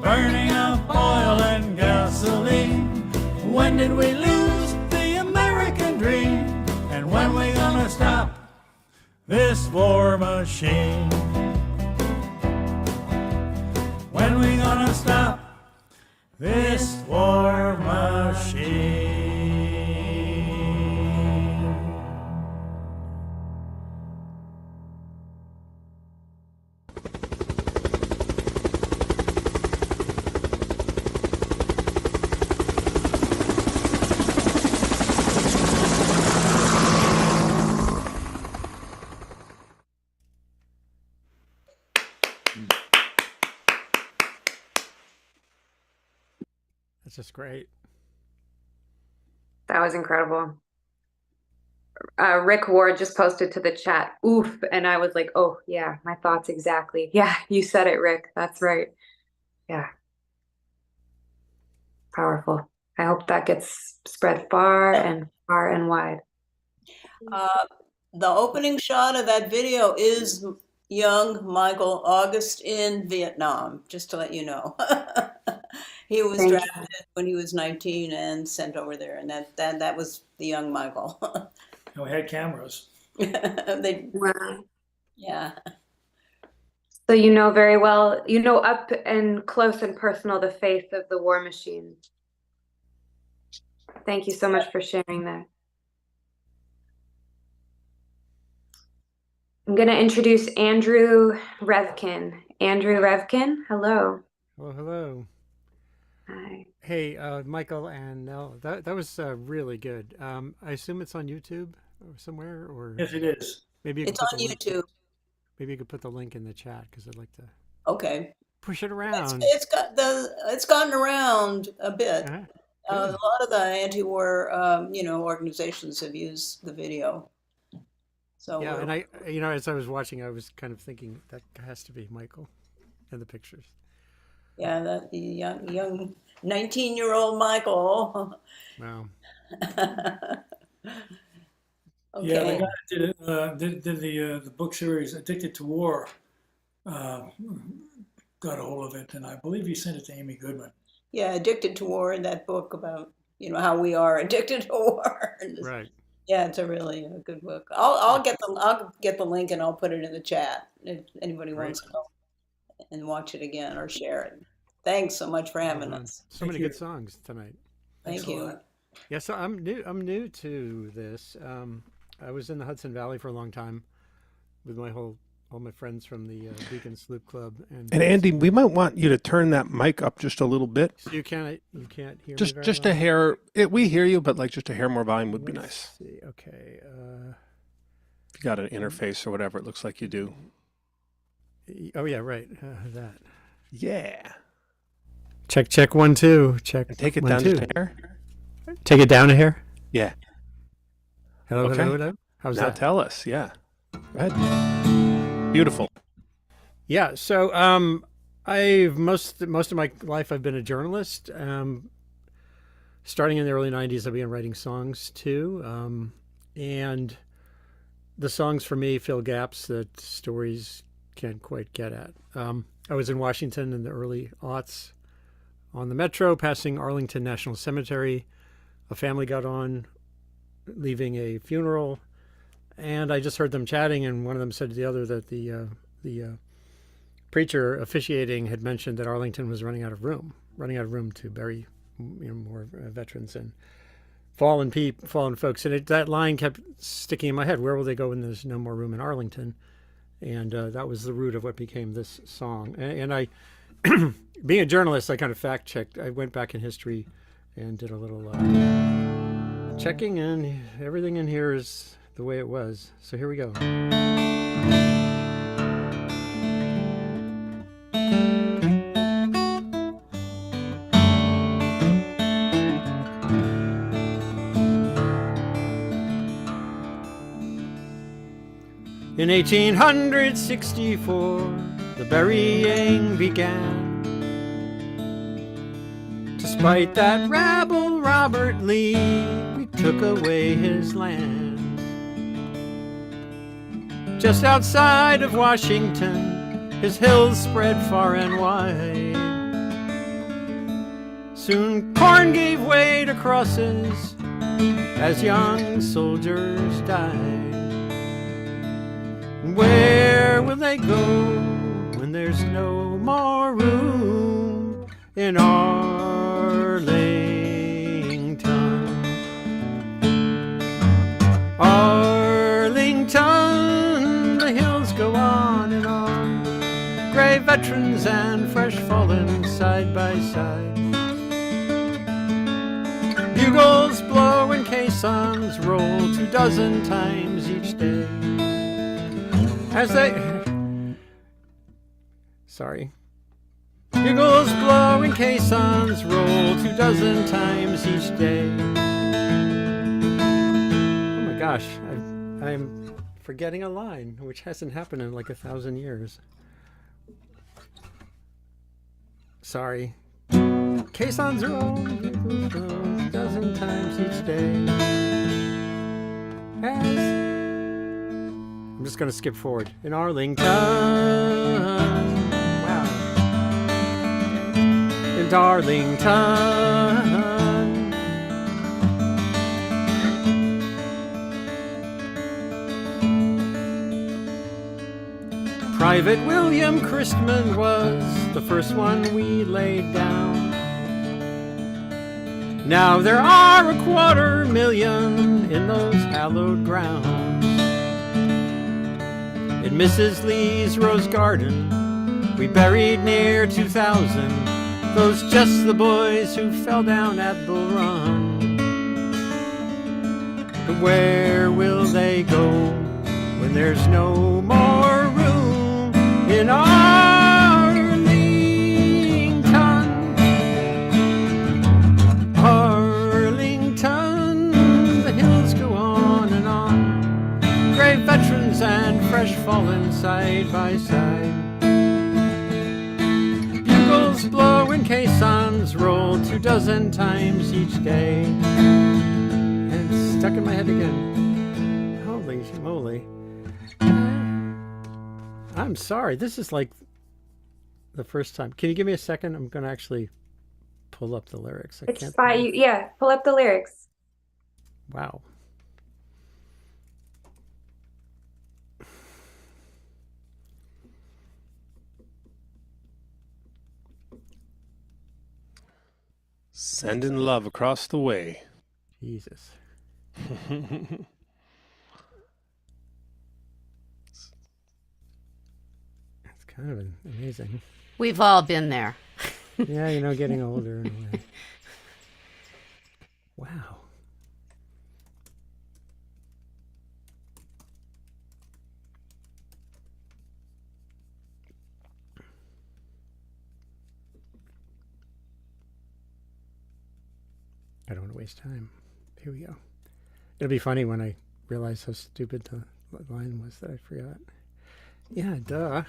burning up oil and gasoline. When did we lose the American dream? And when we gonna stop this war machine? When we gonna stop this war machine? That's just great. That was incredible. Rick Ward just posted to the chat, oof, and I was like, oh yeah, my thoughts exactly. Yeah, you said it, Rick. That's right. Yeah. Powerful. I hope that gets spread far and wide. The opening shot of that video is young Michael August in Vietnam, just to let you know. He was drafted when he was 19 and sent over there, and that was the young Michael. And we had cameras. Wow. Yeah. So you know very well, you know up and close and personal the face of the war machine. Thank you so much for sharing that. I'm going to introduce Andrew Revkin. Andrew Revkin, hello. Well, hello. Hi. Hey, Michael and Nell, that was really good. I assume it's on YouTube or somewhere, or Yes, it is. maybe you It's could put on the link, YouTube. maybe you could put the link in the chat because I'd like to Okay. push it around. It's gotten around a bit. Uh-huh. A Good. lot of the anti-war, organizations have used the video. So Yeah, and I, as I was watching, I was kind of thinking that has to be Michael in the pictures. yeah, the young 19-year-old Michael. Wow. Okay. Yeah, the guy that did the book series Addicted to War got a hold of it, and I believe he sent it to Amy Goodman. Yeah, Addicted to War, in that book about how we are addicted to war. Right. Yeah, it's a really good book. I'll get the link and I'll put it in the chat if anybody Great. wants to go and watch it again or share it. Thanks so much for having us. So many good songs tonight. Thank you. Yeah, so I'm new to this. I was in the Hudson Valley for a long time with all my friends from the Beacon Sloop Club. And Andy, we might want you to turn that mic up just a little bit. So you can't hear me very Just well? a hair. We hear you, but like just a hair more volume would be nice. Let's see. Okay. If you got an interface or whatever, it looks like you do. Oh yeah, right. That. Yeah. Check 1 2. Check. And take it 1, down 2. just a hair. Take it down a hair. Yeah. Hello, Okay. hello. How's Now that? tell us. Yeah. Go ahead. Beautiful. Yeah. So I've most of my life I've been a journalist. Starting in the early '90s, I began writing songs too, and the songs for me fill gaps that stories can't quite get at. I was in Washington in the early aughts on the Metro, passing Arlington National Cemetery. A family got on, leaving a funeral, and I just heard them chatting, and one of them said to the other that the preacher officiating had mentioned that Arlington was running out of room to bury more veterans and fallen folks. And that line kept sticking in my head. Where will they go when there's no more room in Arlington? And that was the root of what became this song. And I, being a journalist, I kind of fact checked. I went back in history and did a little checking, and everything in here is the way it was. So here we go. In 1864, the burying began. Despite that rabble, Robert Lee, we took away his land. Just outside of Washington, his hills spread far and wide. Soon corn gave way to crosses as young soldiers died. Where will they go when there's no more room in Arlington? Arlington, the hills go on and on, gray veterans and fresh fallen side by side. Bugles blow and caissons roll 24 times each day. As they... Sorry. Bugles blow and caissons roll 24 times each day. Oh my gosh, I'm forgetting a line, which hasn't happened in like 1,000 years. Sorry. Caissons roll 24 times each day. I'm just going to skip forward. In Arlington. Wow. In Darlington. Private William Christman was the first one we laid down. Now there are 250,000 in those hallowed grounds. In Mrs. Lee's rose garden, we buried near 2,000, those just the boys who fell down at Bull Run. But where will they go when there's no more room in Arlington? Arlington, the hills go on and on, brave veterans and fresh fallen side by side. Bugles blow and caissons roll 24 times each day. And it's stuck in my head again. Holy moly. I'm sorry, this is like the first time. Can you give me a second? I'm going to actually pull up the lyrics. It's fine. Yeah, pull up the lyrics. Wow. Sending love across the way. Jesus. It's kind of amazing. We've all been there. Yeah, you know, getting older. In a way. Wow. I don't want to waste time. Here we go. It'll be funny when I realize how stupid the line was that I forgot. Yeah, duh.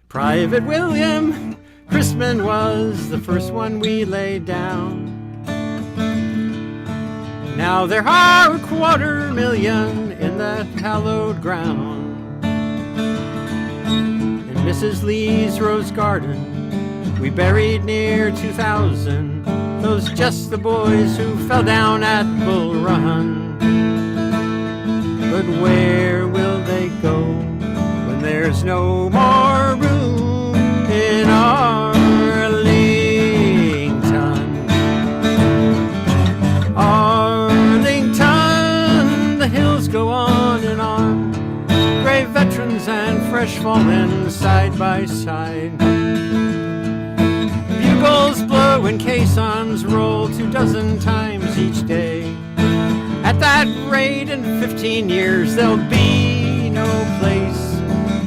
Private William Christman was the first one we laid down. Now there are 250,000 in that hallowed ground. In Mrs. Lee's rose garden, we buried near 2,000, those just the boys who fell down at Bull Run. But where will they go when there's no more room in Arlington? Arlington, the hills go on and on, brave veterans and fresh fallen side by side. Bugles blow and caissons roll 24 times each day. At that rate, in 15 years, there'll be no place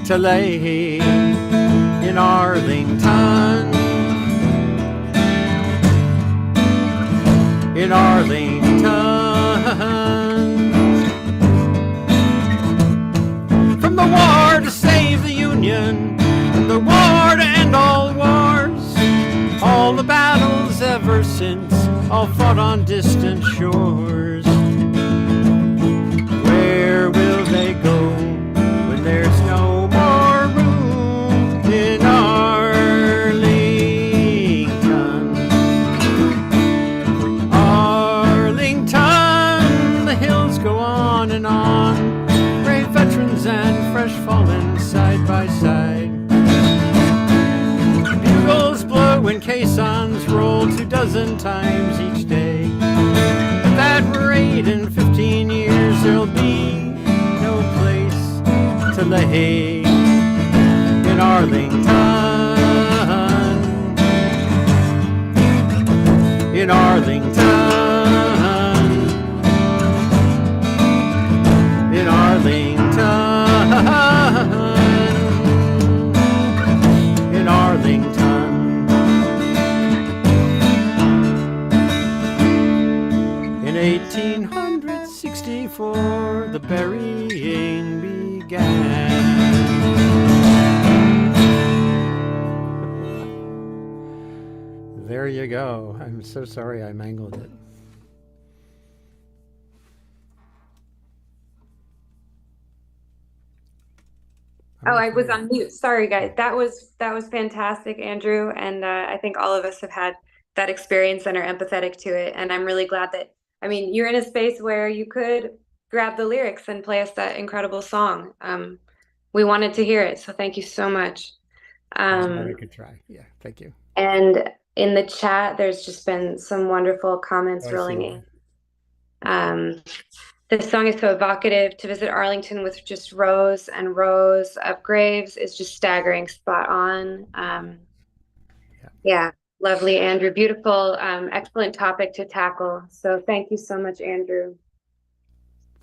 to lay in Arlington. In Arlington. fought on distant shores. Where will they go when there's no more room in Arlington? Arlington, the hills go on and on, brave veterans and fresh fallen side by side. Bugles blow and caissons roll 24 times each day. At that rate, in 15 years there'll be no place to lay in Arlington. In Arlington. In Arlington. In Arlington. In 1864, the burying began. There you go. I'm so sorry I mangled it. Oh, I was on mute. Sorry, guys. That was fantastic, Andrew. And I think all of us have had that experience and are empathetic to it. And I'm really glad that, I mean, you're in a space where you could grab the lyrics and play us that incredible song. We wanted to hear it, so thank you so much. I could try. Yeah, thank you. And in the chat, there's just been some wonderful comments rolling in. This song is so evocative. To visit Arlington with just rows and rows of graves is just staggering, spot on. Yeah, lovely, Andrew. Beautiful, excellent topic to tackle. So thank you so much, Andrew.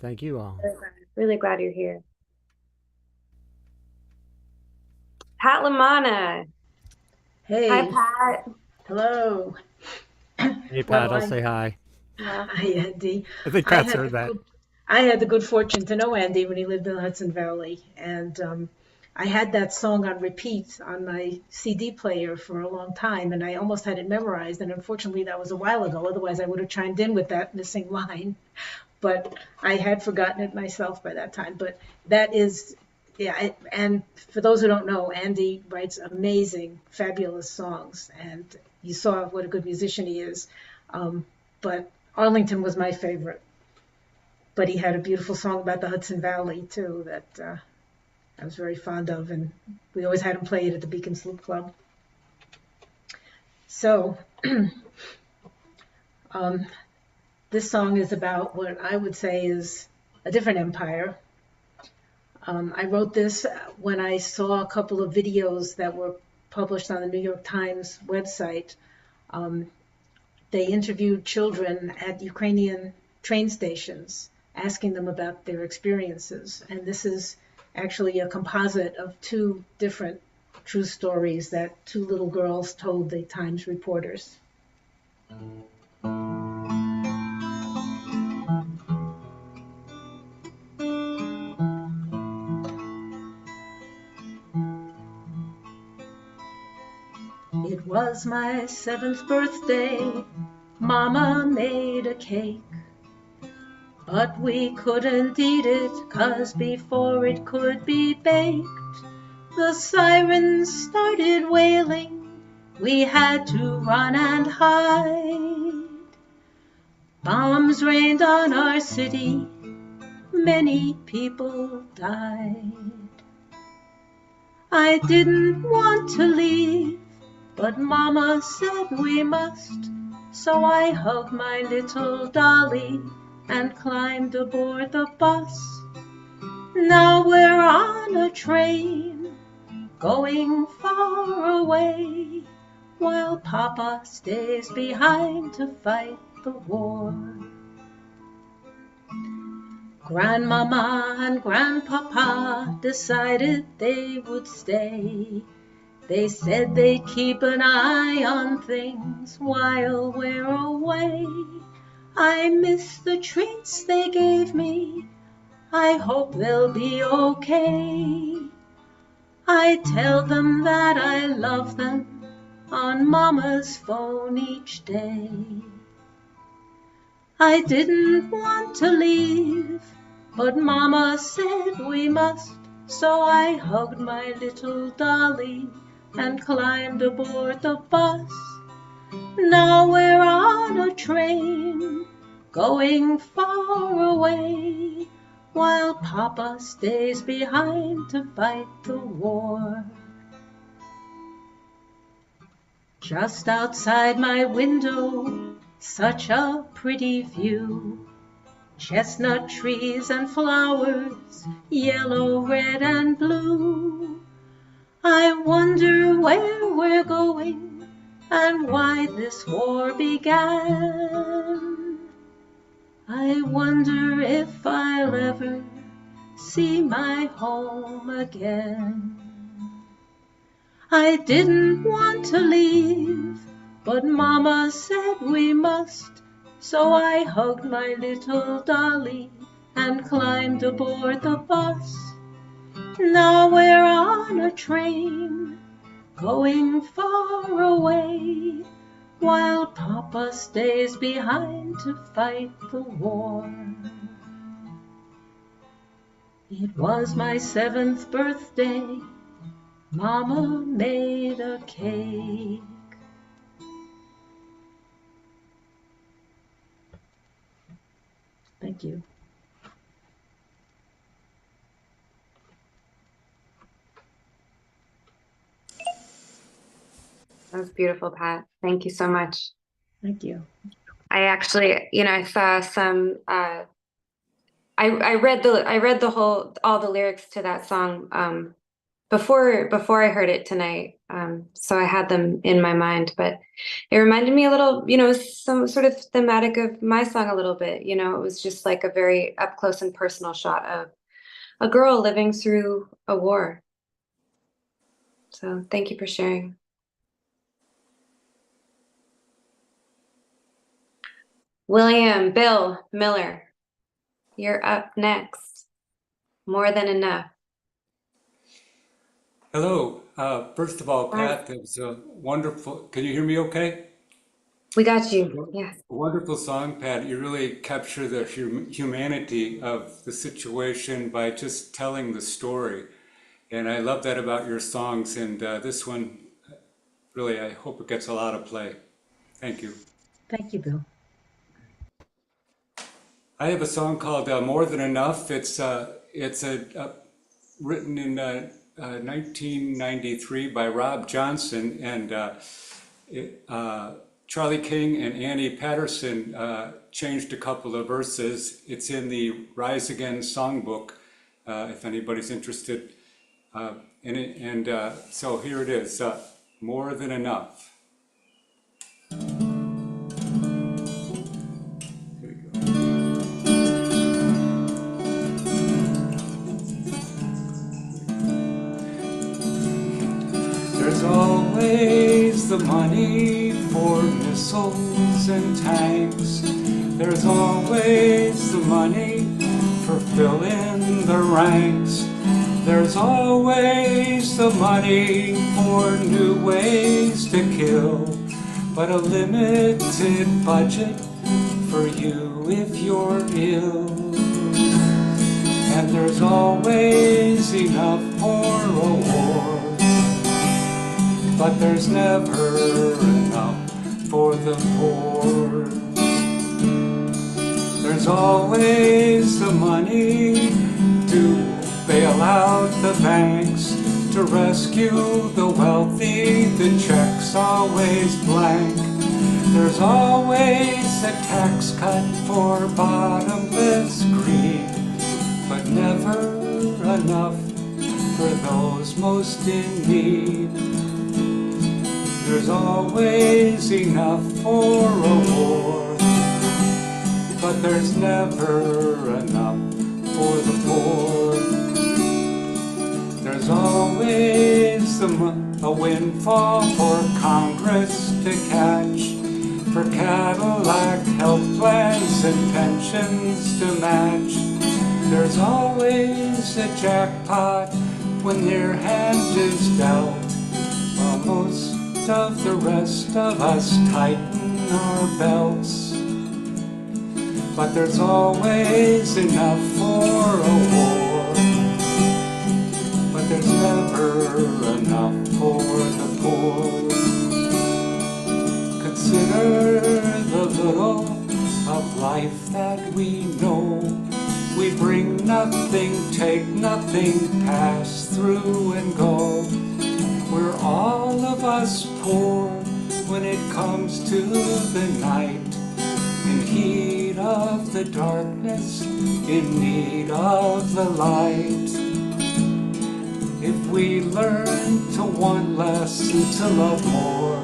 Thank you all. Really glad you're here. Pat Lamana. Hey. Hi, Pat. Hello. Hey, Pat, I'll say hi. Hi, Andy. I think Pat's heard that. I had the good fortune to know Andy when he lived in the Hudson Valley, and I had that song on repeat on my CD player for a long time, and I almost had it memorized, and unfortunately that was a while ago, otherwise I would have chimed in with that missing line, but I had forgotten it myself by that time. But that is, yeah, and for those who don't know, Andy writes amazing, fabulous songs, and you saw what a good musician he is, but Arlington was my favorite. But he had a beautiful song about the Hudson Valley, too, that I was very fond of, and we always had him play it at the Beacon Sloop Club. So this song is about what I would say is a different empire. I wrote this when I saw a couple of videos that were published on the New York Times website. They interviewed children at Ukrainian train stations, asking them about their experiences. And this is actually a composite of two different true stories that two little girls told the Times reporters. It was my 7th birthday. Mama made a cake. But we couldn't eat it, 'cause before it could be baked, the sirens started wailing. We had to run and hide. Bombs rained on our city. Many people died. I didn't want to leave, but Mama said we must. So I hugged my little dolly and climbed aboard the bus. Now we're on a train going far away, while Papa stays behind to fight the war. Grandmama and Grandpapa decided they would stay. They said they'd keep an eye on things while we're away. I miss the treats they gave me. I hope they'll be okay. I tell them that I love them on Mama's phone each day. I didn't want to leave, but Mama said we must, so I hugged my little dolly and climbed aboard the bus. Now we're on a train going far away, while Papa stays behind to fight the war. Just outside my window, such a pretty view. Chestnut trees and flowers, yellow, red, and blue. I wonder where we're going and why this war began. I wonder if I'll ever see my home again. I didn't want to leave, but Mama said we must, so I hugged my little dolly and climbed aboard the bus. Now we're on a train going far away, while Papa stays behind to fight the war. It was my 7th birthday. Mama made a cake. Thank you. That was beautiful, Pat. Thank you so much. Thank you. I actually, I saw some. I read all the lyrics to that song before I heard it tonight. So I had them in my mind, but it reminded me a little, some sort of thematic of my song a little bit. It was just like a very up close and personal shot of a girl living through a war. So thank you for sharing. William, Bill, Miller, you're up next. More Than Enough. Hello. First of all, Pat, it was a wonderful, can you hear me okay? We got you, yes. A wonderful song, Pat. You really capture the humanity of the situation by just telling the story. And I love that about your songs. And this one, really, I hope it gets a lot of play. Thank you. Thank you, Bill. I have a song called More Than Enough. It's written in 1993 by Rob Johnson, and Charlie King and Annie Patterson changed a couple of verses. It's in the Rise Again songbook, if anybody's interested in it. And so here it is, More Than Enough. There's always the money for missiles and tanks. There's always the money for filling the ranks. There's always the money for new ways to kill, but a limited budget for you if you're ill. And there's always enough for a war, but there's never enough for the poor. There's always the money to bail out the banks, to rescue the wealthy, the check's always blank. There's always a tax cut for bottomless greed, but never enough for those most in need. There's always enough for a war, but there's never enough for the poor. There's always a windfall for Congress to catch, for Cadillac health plans and pensions to match. There's always a jackpot when their hand is dealt, while most of the rest of us tighten our belts. but there's always enough for a war. But there's never enough for the poor. Consider the little of life that we know. We bring nothing, take nothing, pass through and go. We're all of us poor when it comes to the night, in heat of the darkness, in need of the light. If we learn to want less and to love more,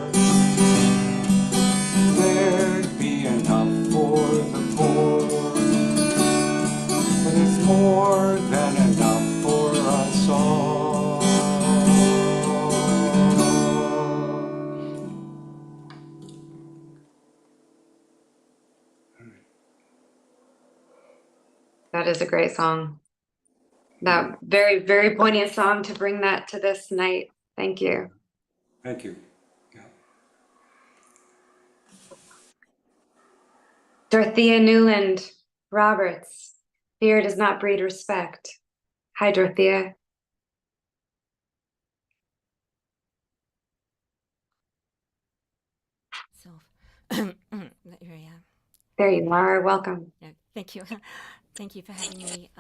there'd be enough for the poor. But it's more than enough for us all. That is a great song. That very, very poignant song to bring that to this night. Thank you. Thank you. Dorothea Newland Roberts, fear does not breed respect. Hi, Dorothea. So, there you are. There you are. Welcome. Yeah, thank you. Thank you for having me.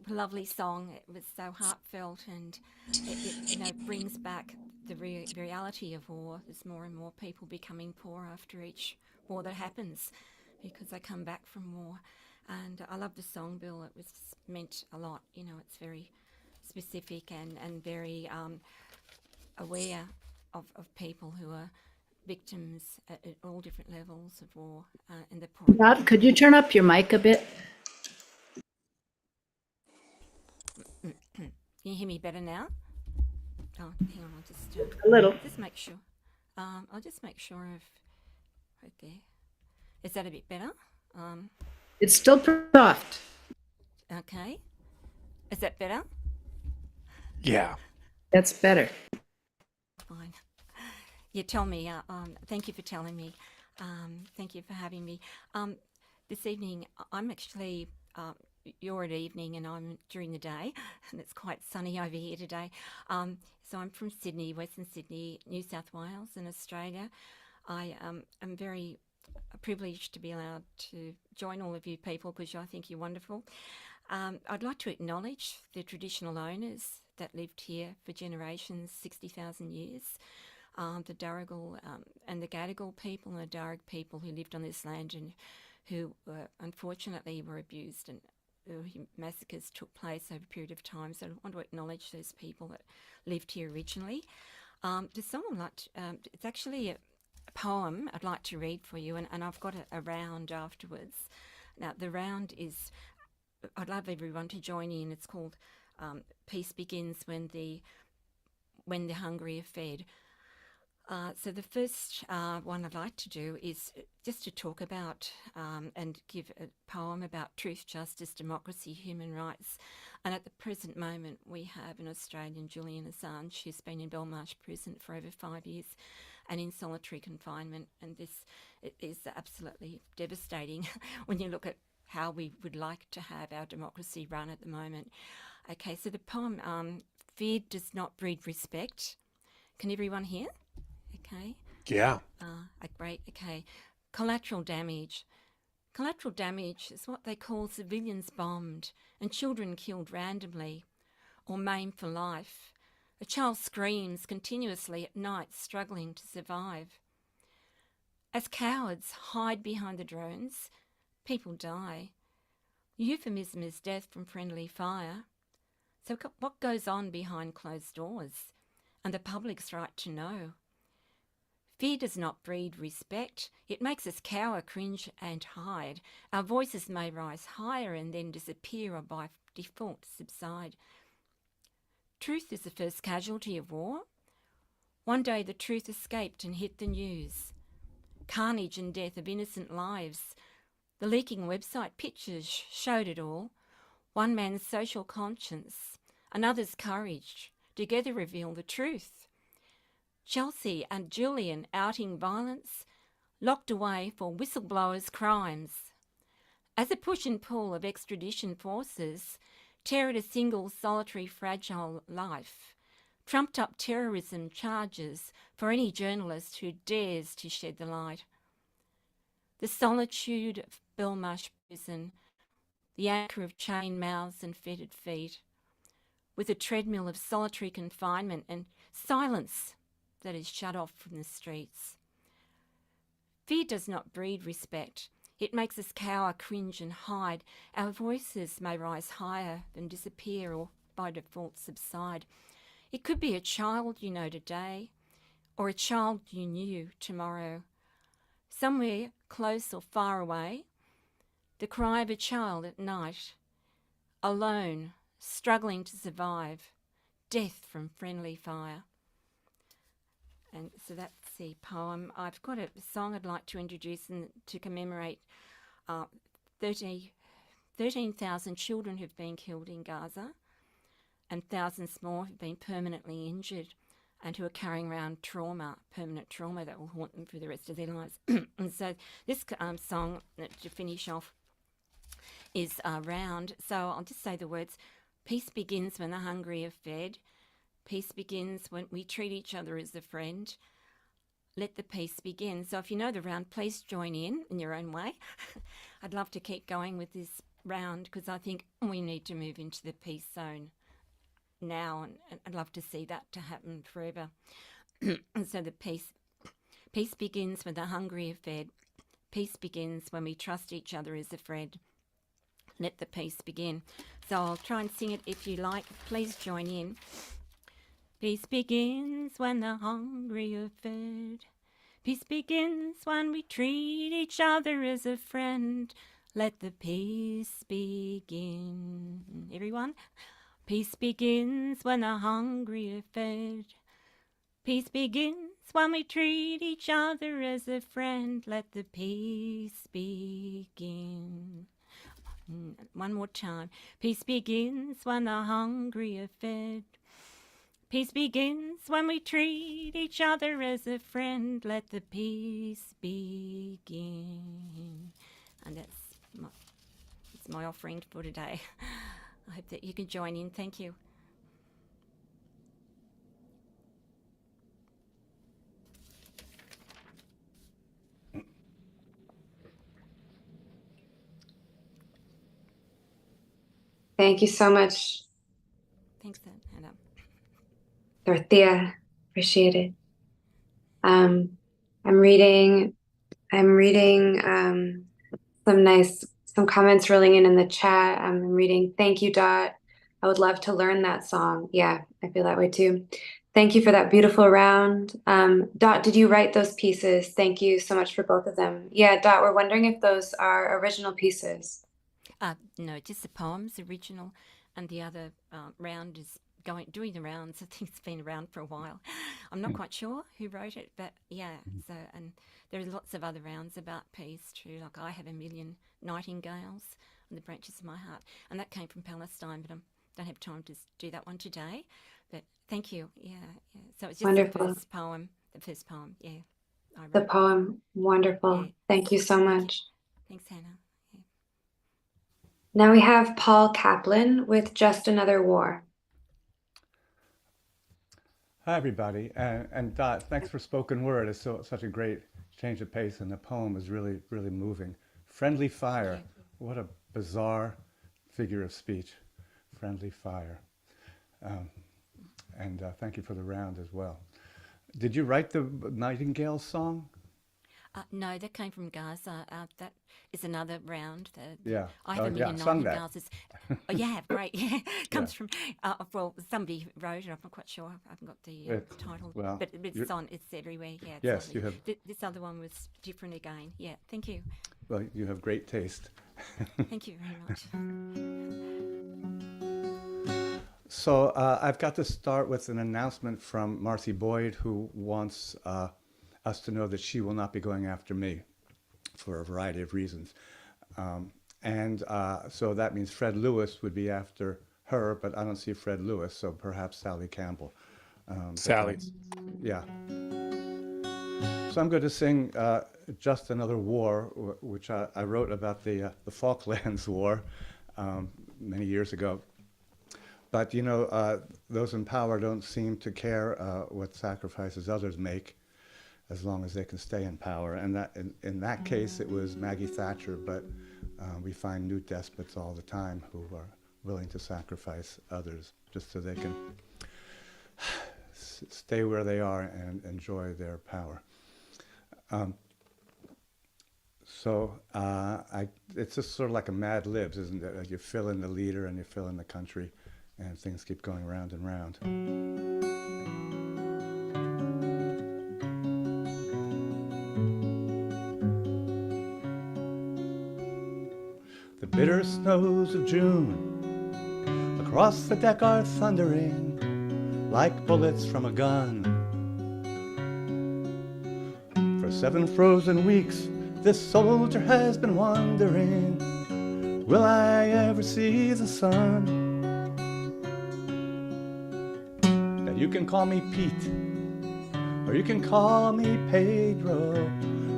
Lovely song. It was so heartfelt, and it brings back the reality of war. There's more and more people becoming poor after each war that happens, because they come back from war. And I love the song, Bill. It was meant a lot. It's very specific and very aware of people who are victims at all different levels of war and the poor. Rob, could you turn up your mic a bit? Can you hear me better now? Oh, hang on, I'll just A little. just make sure. I'll just make sure of right there. Is that a bit better? It's still pretty soft. Okay. Is that better? Yeah. That's better. Fine. You tell me. Thank you for telling me. Thank you for having me. This evening, I'm actually. You're at evening and I'm during the day, and it's quite sunny over here today. So I'm from Sydney, Western Sydney, New South Wales in Australia. I am very privileged to be allowed to join all of you people because I think you're wonderful. I'd like to acknowledge the traditional owners that lived here for generations, 60,000 years. The Darrigal and the Gadigal people and the Darug people who lived on this land and who unfortunately were abused, and massacres took place over a period of time. So I want to acknowledge those people that lived here originally. Does someone like to, it's actually a poem I'd like to read for you, and I've got a round afterwards. Now the round is, I'd love everyone to join in. It's called Peace Begins When the Hungry Are Fed. So the first one I'd like to do is just to talk about and give a poem about truth, justice, democracy, human rights. And at the present moment, we have an Australian, Julian Assange, who's been in Belmarsh prison for over 5 years and in solitary confinement. And this is absolutely devastating when you look at how we would like to have our democracy run at the moment. Okay, so the poem, Fear Does Not Breed Respect. Can everyone hear? Okay. Yeah. Great. Okay. Collateral damage. Collateral damage is what they call civilians bombed and children killed randomly or maimed for life. A child screams continuously at night, struggling to survive. As cowards hide behind the drones, people die. The euphemism is death from friendly fire. So what goes on behind closed doors? And the public's right to know. Fear does not breed respect. It makes us cower, cringe and hide. Our voices may rise higher and then disappear or by default subside. Truth is the first casualty of war. One day the truth escaped and hit the news. Carnage and death of innocent lives. The leaking website pictures showed it all. One man's social conscience, another's courage, together reveal the truth. Chelsea and Julian outing violence, locked away for whistleblowers' crimes. As a push and pull of extradition forces tear at a single solitary fragile life, trumped up terrorism charges for any journalist who dares to shed the light. The solitude of Belmarsh prison, the anchor of chained mouths and fettered feet, with a treadmill of solitary confinement and silence that is shut off from the streets. Fear does not breed respect. It makes us cower, cringe and hide. Our voices may rise higher, then disappear or by default subside. It could be a child you know today, or a child you knew tomorrow. Somewhere close or far away, the cry of a child at night, alone, struggling to survive, death from friendly fire. And so that's the poem. I've got a song I'd like to introduce to commemorate 13,000 children who've been killed in Gaza, and thousands more who've been permanently injured and who are carrying around trauma, permanent trauma that will haunt them for the rest of their lives. And so this song, to finish off, is round. So I'll just say the words. Peace begins when the hungry are fed. Peace begins when we treat each other as a friend. Let the peace begin. So if you know the round, please join in your own way. I'd love to keep going with this round because I think we need to move into the peace zone now, and I'd love to see that to happen forever. And so the peace begins when the hungry are fed. Peace begins when we trust each other as a friend. Let the peace begin. So I'll try and sing it if you like. Please join in. Peace begins when the hungry are fed. Peace begins when we treat each other as a friend. Let the peace begin. Everyone? Peace begins when the hungry are fed. Peace begins when we treat each other as a friend. Let the peace begin. One more time. Peace begins when the hungry are fed. Peace begins when we treat each other as a friend. Let the peace begin. And that's my offering for today. I hope that you can join in. Thank you. Thank you so much. Thanks, Hannah. Dorothea, appreciate it. I'm reading some comments rolling in the chat. I'm reading, thank you, Dot. I would love to learn that song. Yeah, I feel that way too. Thank you for that beautiful round. Dot, did you write those pieces? Thank you so much for both of them. Yeah, Dot, we're wondering if those are original pieces. No, just the poems, original, and the other round is doing the rounds. I think it's been around for a while. I'm not quite sure who wrote it, but yeah. So, and there are lots of other rounds about peace too. Like I have a million nightingales on the branches of my heart, and that came from Palestine. But I don't have time to do that one today. But thank you. Yeah. So it's just Wonderful. the first poem. Yeah. The poem, wonderful. Yeah. Thank you so much. Thanks, Hannah. Yeah. Now we have Paul Kaplan with Just Another War. Hi, everybody. And Dot, thanks for spoken word. It's such a great change of pace, and the poem is really, really moving. Friendly fire. What a bizarre figure of speech. Friendly fire. And thank you for the round as well. Did you write the Nightingale song? No, that came from Gaza. That is another round. Yeah. I have a million nightingales. Oh, yeah, great. Yeah, comes from. Well, somebody wrote it. I'm not quite sure. I haven't got the title. Well, but it's on. It's everywhere. Yeah. It's yes, lovely. you have. This other one was different again. Yeah. Thank you. Well, you have great taste. Thank you very much. So I've got to start with an announcement from Marcy Boyd, who wants us to know that she will not be going after me for a variety of reasons. So that means Fred Lewis would be after her, but I don't see Fred Lewis, so perhaps Sally Campbell. Sally. Yeah. So I'm going to sing Just Another War, which I wrote about the Falklands War many years ago. But, you know, those in power don't seem to care what sacrifices others make as long as they can stay in power. And that, in that case, it was Maggie Thatcher, but we find new despots all the time who are willing to sacrifice others just so they can stay where they are and enjoy their power. It's just sort of like a Mad Libs, isn't it? Like you fill in the leader and you fill in the country, and things keep going round and round. The bitter snows of June across the deck are thundering like bullets from a gun. For 7 frozen weeks, this soldier has been wondering, will I ever see the sun? Now you can call me Pete, or you can call me Pedro.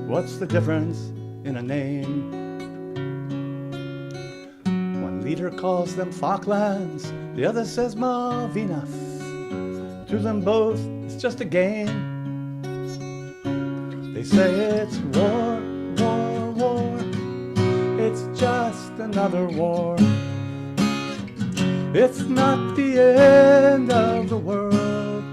What's the difference in a name? One leader calls them Falklands, the other says Malvinas. To them both, it's just a game. They say it's war, war, war. It's just another war. It's not the end of the world.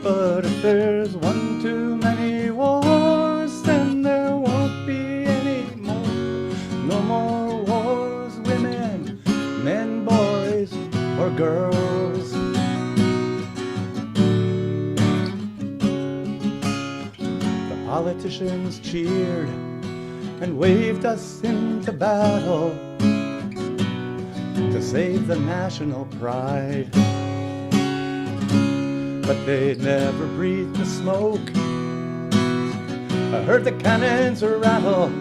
But if there's one too many wars, then there won't be any more. No more wars, women, men, boys, or girls. The politicians cheered and waved us into battle to save the national pride. But they never breathed the smoke. I heard the cannons rattle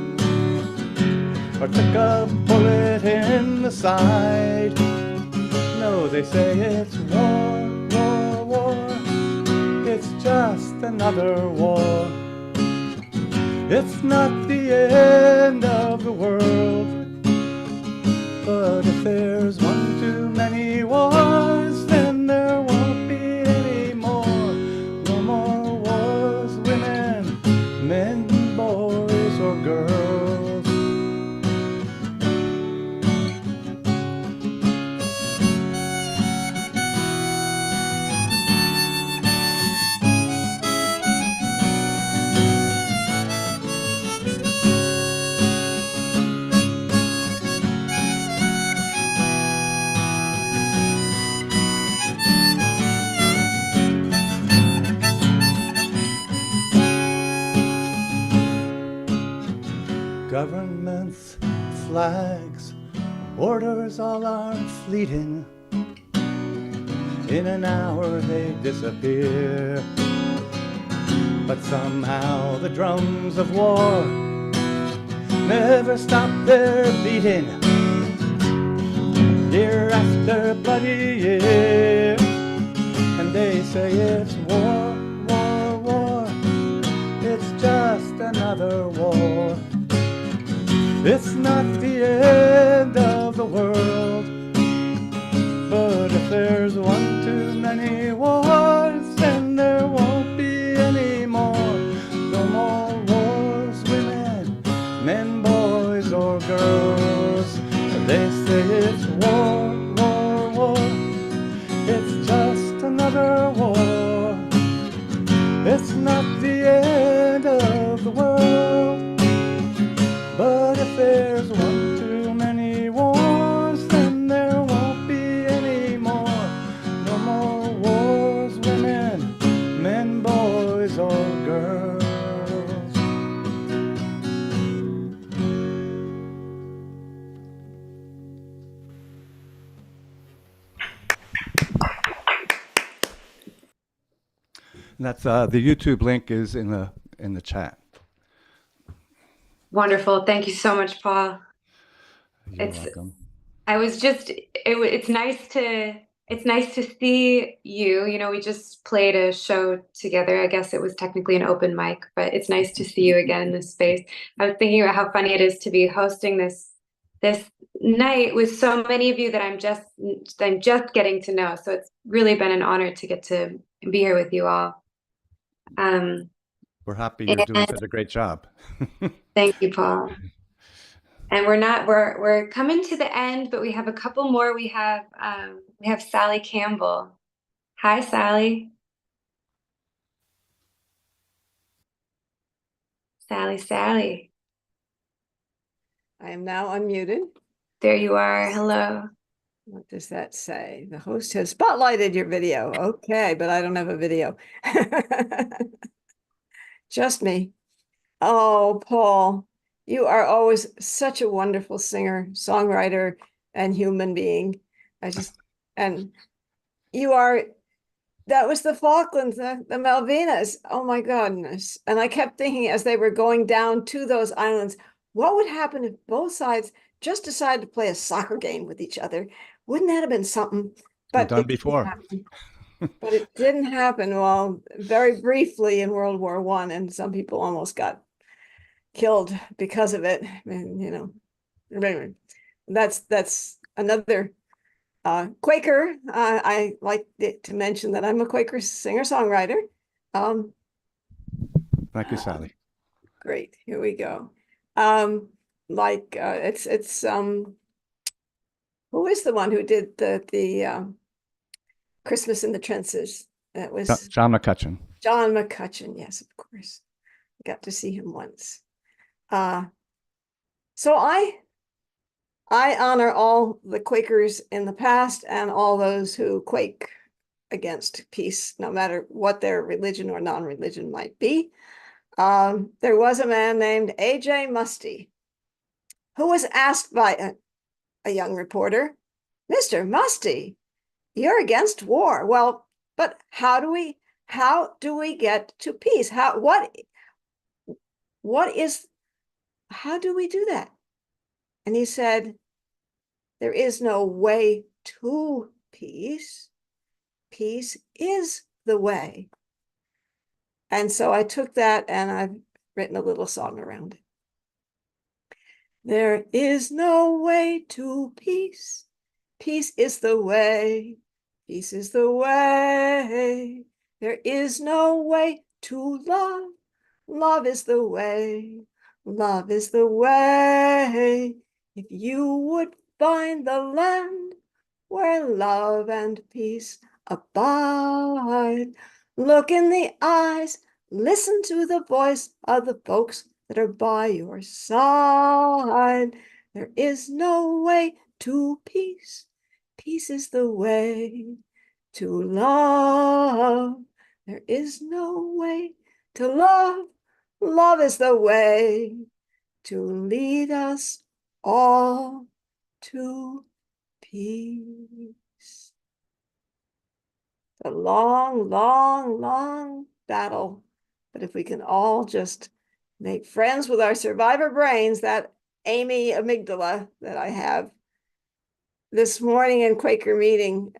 or took a bullet in the side. No, they say it's war, war, war. It's just another war. It's not the end of the world. But if there's one too many wars, then there won't be any more. No more wars, women, men, boys, or girls. Governments, flags, borders all are fleeting. In an hour they disappear. But somehow the drums of war never stop their beating. Year after bloody year. And they say it's war, war, war. It's just another war. It's not the end of the world. But if there's one too many wars, then there won't be any more. No more wars, women, men, boys, or girls. They say it's war, war, war. It's just another war. It's not the end of the world. But if there's one too many wars, then there won't be any more. No more wars, women, men, boys, or girls. And that's the YouTube link is in the chat. Wonderful. Thank you so much, Paul. You're welcome. It's nice to It's nice to see you. You know, we just played a show together. I guess it was technically an open mic, but it's nice to see you again in this space. I was thinking about how funny it is to be hosting this night with so many of you that I'm just getting to know. So it's really been an honor to get to be here with you all. We're happy you're doing such a great job. Thank you, Paul. And we're coming to the end, but we have a couple more. We have Sally Campbell. Hi, Sally. Sally. I am now unmuted. There you are. Hello. What does that say? The host has spotlighted your video. Okay, but I don't have a video. Just me. Oh, Paul, you are always such a wonderful singer, songwriter, and human being. And you are, that was the Falklands, the Malvinas. Oh my goodness. And I kept thinking as they were going down to those islands, what would happen if both sides just decided to play a soccer game with each other? Wouldn't that have been something? But done before. But it didn't happen. Well, very briefly in World War I, and some people almost got killed because of it. And, you know, anyway, that's another Quaker. I like to mention that I'm a Quaker singer-songwriter. Thank you, Sally. Great. Here we go. It's who is the one who did the Christmas in the Trenches? That was John McCutcheon. John McCutcheon, yes, of course. I got to see him once. So I honor all the Quakers in the past and all those who quake against peace, no matter what their religion or non-religion might be. There was a man named A.J. Musty who was asked by a young reporter, Mr. Musty, you're against war. Well, but how do we get to peace? How do we do that? And he said, there is no way to peace. Peace is the way. And so I took that and I've written a little song around it. There is no way to peace. Peace is the way. Peace is the way. There is no way to love. Love is the way. Love is the way. If you would find the land where love and peace abide, look in the eyes, listen to the voice of the folks that are by your side. There is no way to peace. Peace is the way to love. There is no way to love. Love is the way to lead us all to peace. A long, long, long battle. But if we can all just make friends with our survivor brains, that Amy amygdala that I have. This morning in Quaker meeting,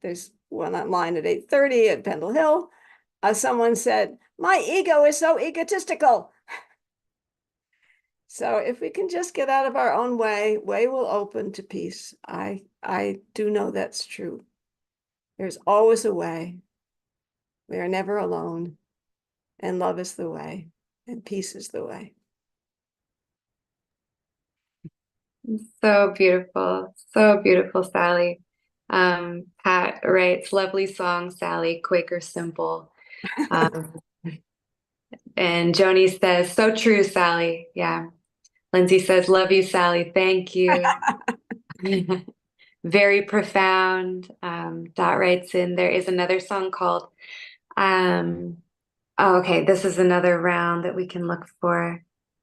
there's one online at 8:30 at Pendle Hill. Someone said, my ego is so egotistical. So if we can just get out of our own way will open to peace. I do know that's true. There's always a way. We are never alone. And love is the way. And peace is the way. So beautiful, Sally. Pat writes, lovely song, Sally, Quaker simple. And Joni says, so true, Sally. Yeah. Lindsay says, love you, Sally. Thank you. Very profound. Dot writes in, there is another song called, okay, this is another round that we can look for.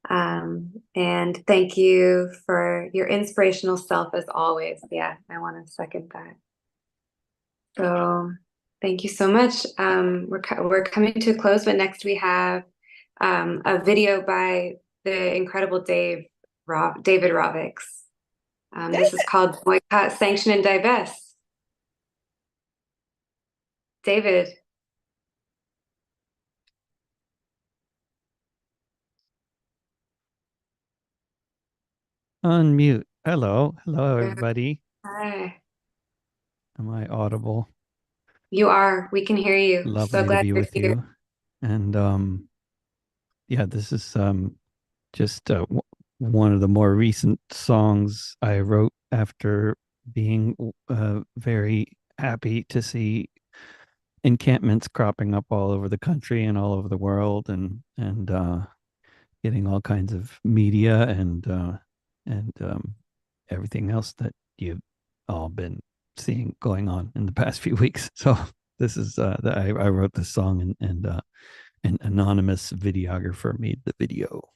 And thank you for your inspirational self as always. Yeah, I want to second that. So thank you so much. We're coming to a close, but next we have a video by the incredible David Rovics. This is called Boycott, Sanction, and Divest. David. Unmute. Hello. Hello, everybody. Hi. Am I audible? You are. We can hear you. So Lovely to glad be you're with here. you. And yeah, this is just one of the more recent songs I wrote after being very happy to see encampments cropping up all over the country and all over the world, and getting all kinds of media and everything else that you've all been seeing going on in the past few weeks. So this is I wrote this song, and an anonymous videographer made the video.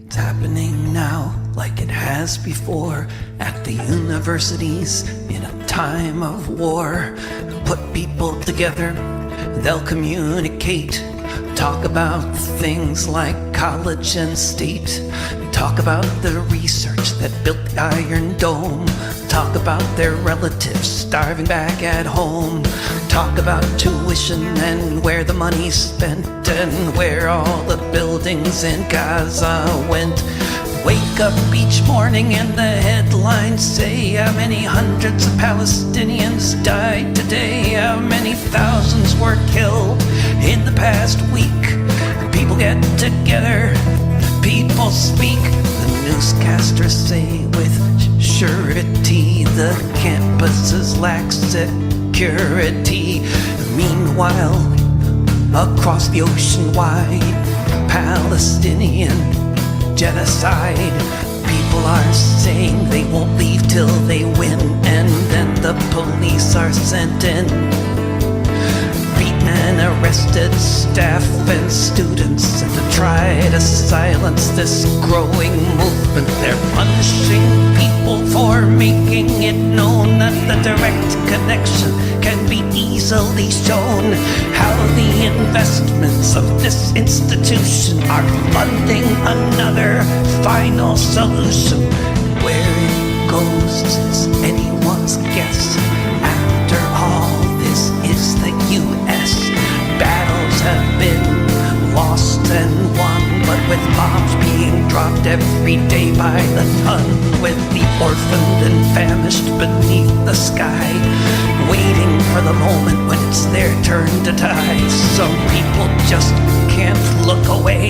It's happening now like it has before at the universities in a time of war. Put people together, they'll communicate, talk about things like college and state, talk about the research that built the Iron Dome, talk about their relatives starving back at home, talk about tuition and where the money's spent and where all the buildings in Gaza went. Wake up each morning and the headlines say how many hundreds of Palestinians died today, how many thousands were killed in the past week. People get together, people speak, the newscasters say with surety the campuses lack security. Meanwhile, across the ocean wide, Palestinian genocide. People are saying they won't leave till they win, and then the police are sent in. Beaten and arrested staff and students, and to try to silence this growing movement, they're punishing people for making it known that the direct connection can be easily shown. How the investments of this institution are funding another final solution. Where it goes is anyone's guess. After all, this is the US. Battles have been lost and won, but with bombs being dropped every day by the ton, with the orphaned and famished beneath the sky, waiting for the moment when it's their turn to die. Some people just can't look away.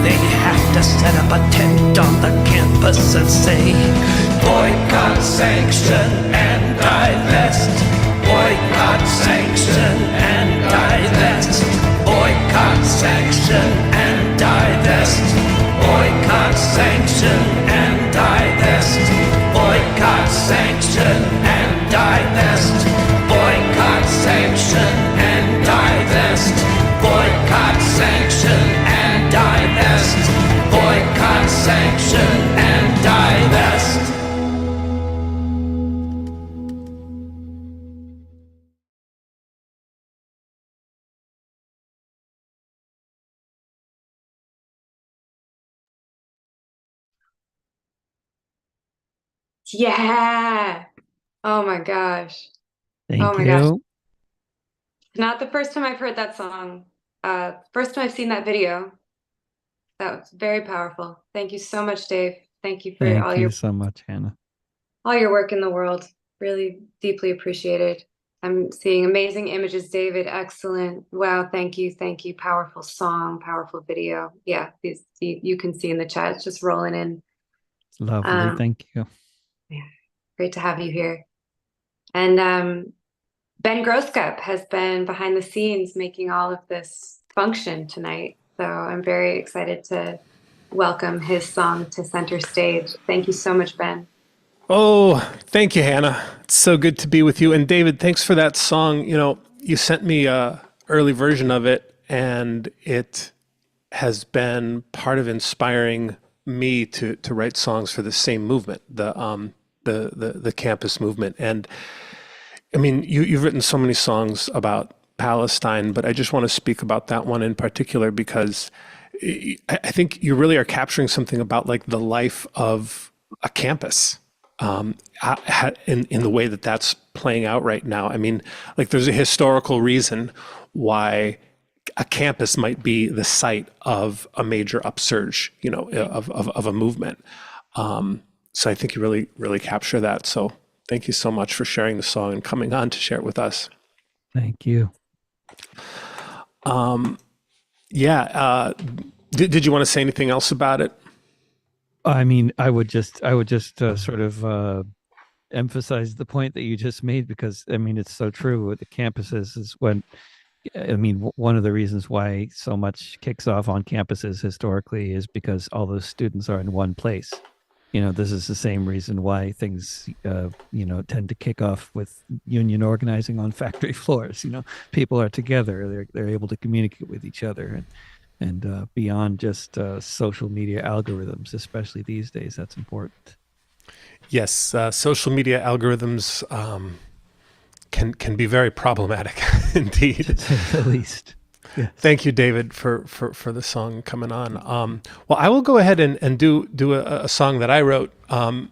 They have to set up a tent on the campus and say, boycott, sanction, and divest. Boycott, sanction, and divest. Boycott, sanction, and divest. Boycott, sanction, and divest. Boycott, sanction, and divest. Boycott, sanction, and divest. Boycott, sanction, and divest. Boycott, sanction, and divest. Yeah. Oh my gosh. Thank Oh my gosh. you. Not the first time I've heard that song. First time I've seen that video. That was very powerful. Thank you so much, Dave. Thank you for Thank you so much, Hannah. all your work in the world. Really deeply appreciated. I'm seeing amazing images, David. Excellent. Wow, thank you. Thank you. Powerful song, powerful video. Yeah, these you can see in the chat. It's just rolling in. Lovely. Thank you. Yeah, great to have you here. And Ben Groskup has been behind the scenes making all of this function tonight. So I'm very excited to welcome his song to center stage. Thank you so much, Ben. Oh, thank you, Hannah. It's so good to be with you. And David, thanks for that song. You know, you sent me a early version of it, and it has been part of inspiring me to write songs for the same movement, the campus movement. And I mean, you've written so many songs about Palestine, but I just want to speak about that one in particular because I think you really are capturing something about like the life of a campus, in the way that that's playing out right now. I mean, like there's a historical reason why a campus might be the site of a major upsurge, of a movement. So I think you really, really capture that. So thank you so much for sharing the song and coming on to share it with us. Thank you. Did you want to say anything else about it? I mean, I would just sort of emphasize the point that you just made, because I mean, it's so true. With the campuses is when, I mean, one of the reasons why so much kicks off on campuses historically is because all those students are in one place. This is the same reason why things, tend to kick off with union organizing on factory floors. People are together; they're able to communicate with each other, and beyond just social media algorithms, especially these days, that's important. Yes, social media algorithms can be very problematic indeed. To say the least. Yes. Thank you, David, for the song coming on. Well, I will go ahead and do a song that I wrote. One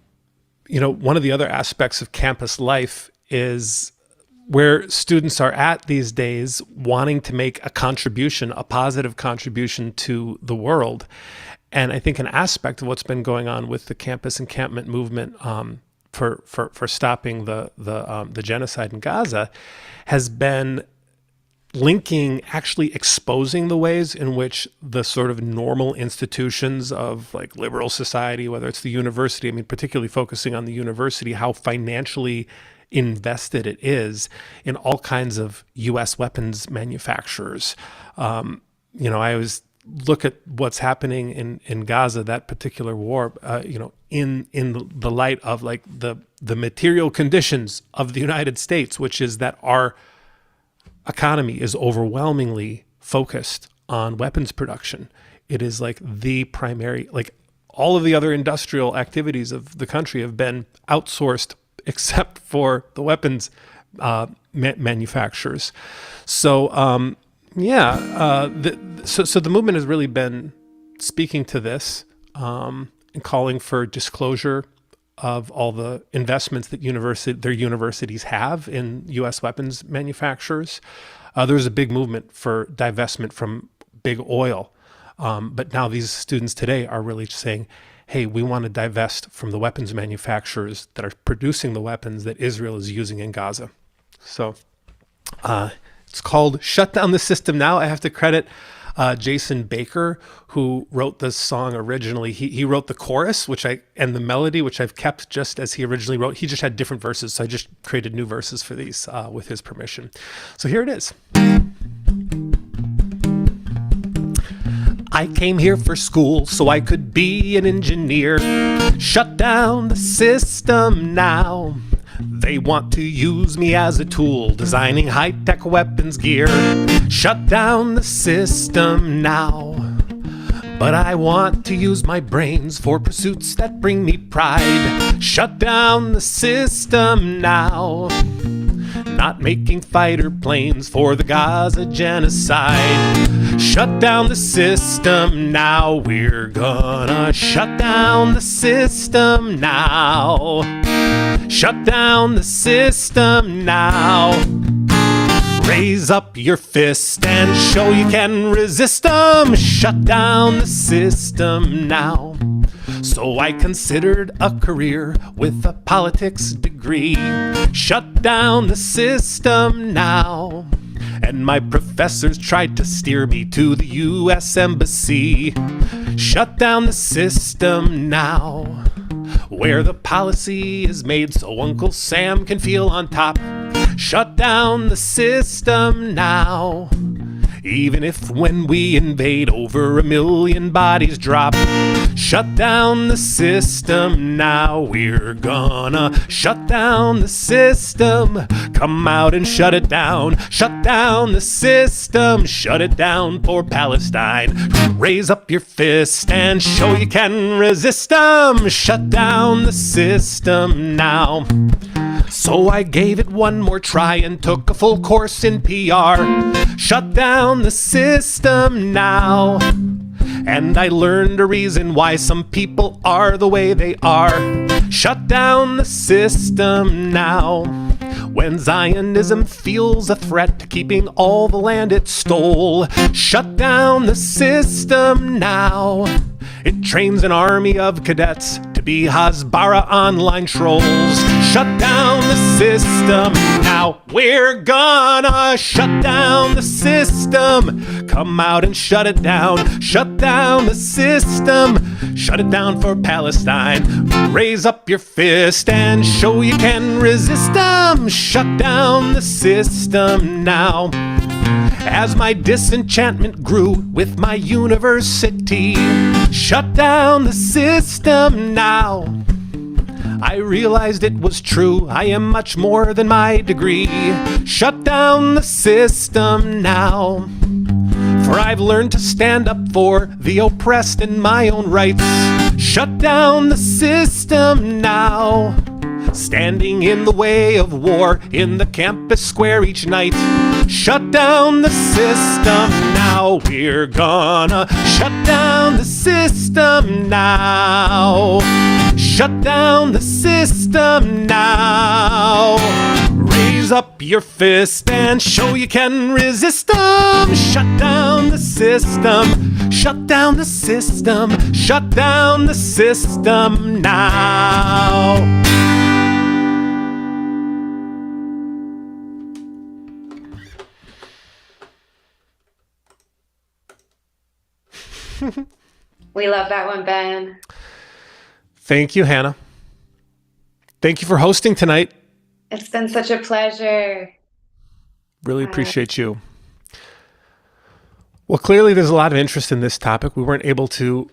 of the other aspects of campus life is where students are at these days, wanting to make a contribution, a positive contribution to the world. And I think an aspect of what's been going on with the campus encampment movement for stopping the genocide in Gaza has been actually exposing the ways in which the sort of normal institutions of like liberal society, whether it's the university, I mean, particularly focusing on the university, how financially invested it is in all kinds of U.S. weapons manufacturers. I always look at what's happening in Gaza, that particular war, in the light of like the material conditions of the United States, which is that our economy is overwhelmingly focused on weapons production. It is like the primary, like all of the other industrial activities of the country have been outsourced except for the weapons manufacturers. So, so the movement has really been speaking to this and calling for disclosure of all the investments that their universities have in U.S. weapons manufacturers. There's a big movement for divestment from big oil. But now these students today are really saying, hey, we want to divest from the weapons manufacturers that are producing the weapons that Israel is using in Gaza. So it's called Shut Down the System Now. I have to credit Jason Baker, who wrote this song originally. He wrote the chorus, and the melody, which I've kept just as he originally wrote. He just had different verses, so I just created new verses for these with his permission. So here it is. I came here for school so I could be an engineer. Shut down the system now. They want to use me as a tool, designing high-tech weapons gear. Shut down the system now. But I want to use my brains for pursuits that bring me pride. Shut down the system now. Not making fighter planes for the Gaza genocide. Shut down the system now. We're gonna shut down the system now. Shut down the system now. Raise up your fist and show you can resist them. Shut down the system now. So I considered a career with a politics degree. Shut down the system now. And my professors tried to steer me to the U.S. Embassy. Shut down the system now. Where the policy is made so Uncle Sam can feel on top. Shut down the system now. Even if when we invade over 1 million bodies drop. Shut down the system now. We're gonna shut down the system. Come out and shut it down. Shut down the system. Shut it down for Palestine. Raise up your fist and show you can resist them. Shut down the system now. So I gave it one more try and took a full course in PR. Shut down the system now. And I learned a reason why some people are the way they are. Shut down the system now. When Zionism feels a threat to keeping all the land it stole, shut down the system now. It trains an army of cadets to be Hasbara online trolls. Shut down the system now. We're gonna shut down the system. Come out and shut it down. Shut down the system. Shut it down for Palestine. Raise up your fist and show you can resist them. Shut down the system now. As my disenchantment grew with my university, shut down the system now. I realized it was true, I am much more than my degree. Shut down the system now. For I've learned to stand up for the oppressed in my own rights. Shut down the system now. Standing in the way of war in the campus square each night. Shut down the system now. We're gonna shut down the system now. Shut down the system now. Raise up your fist and show you can resist them. Shut down the system. Shut down the system. Shut down the system now. We love that one, Ben. Thank you, Hannah. Thank you for hosting tonight. It's been such a pleasure. Really appreciate you. Well, clearly there's a lot of interest in this topic. We weren't able to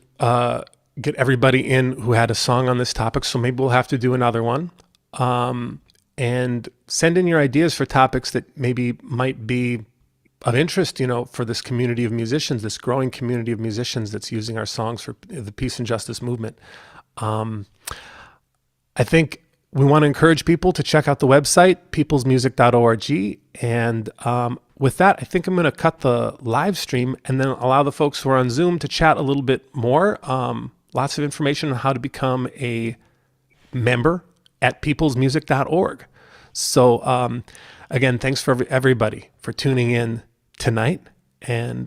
get everybody in who had a song on this topic, so maybe we'll have to do another one. And send in your ideas for topics that maybe might be of interest, for this community of musicians, this growing community of musicians that's using our songs for the peace and justice movement. I think we want to encourage people to check out the website, peoplesmusic.org. And with that, I think I'm going to cut the live stream and then allow the folks who are on Zoom to chat a little bit more. Lots of information on how to become a member at peoplesmusic.org. So again, thanks for everybody for tuning in tonight, and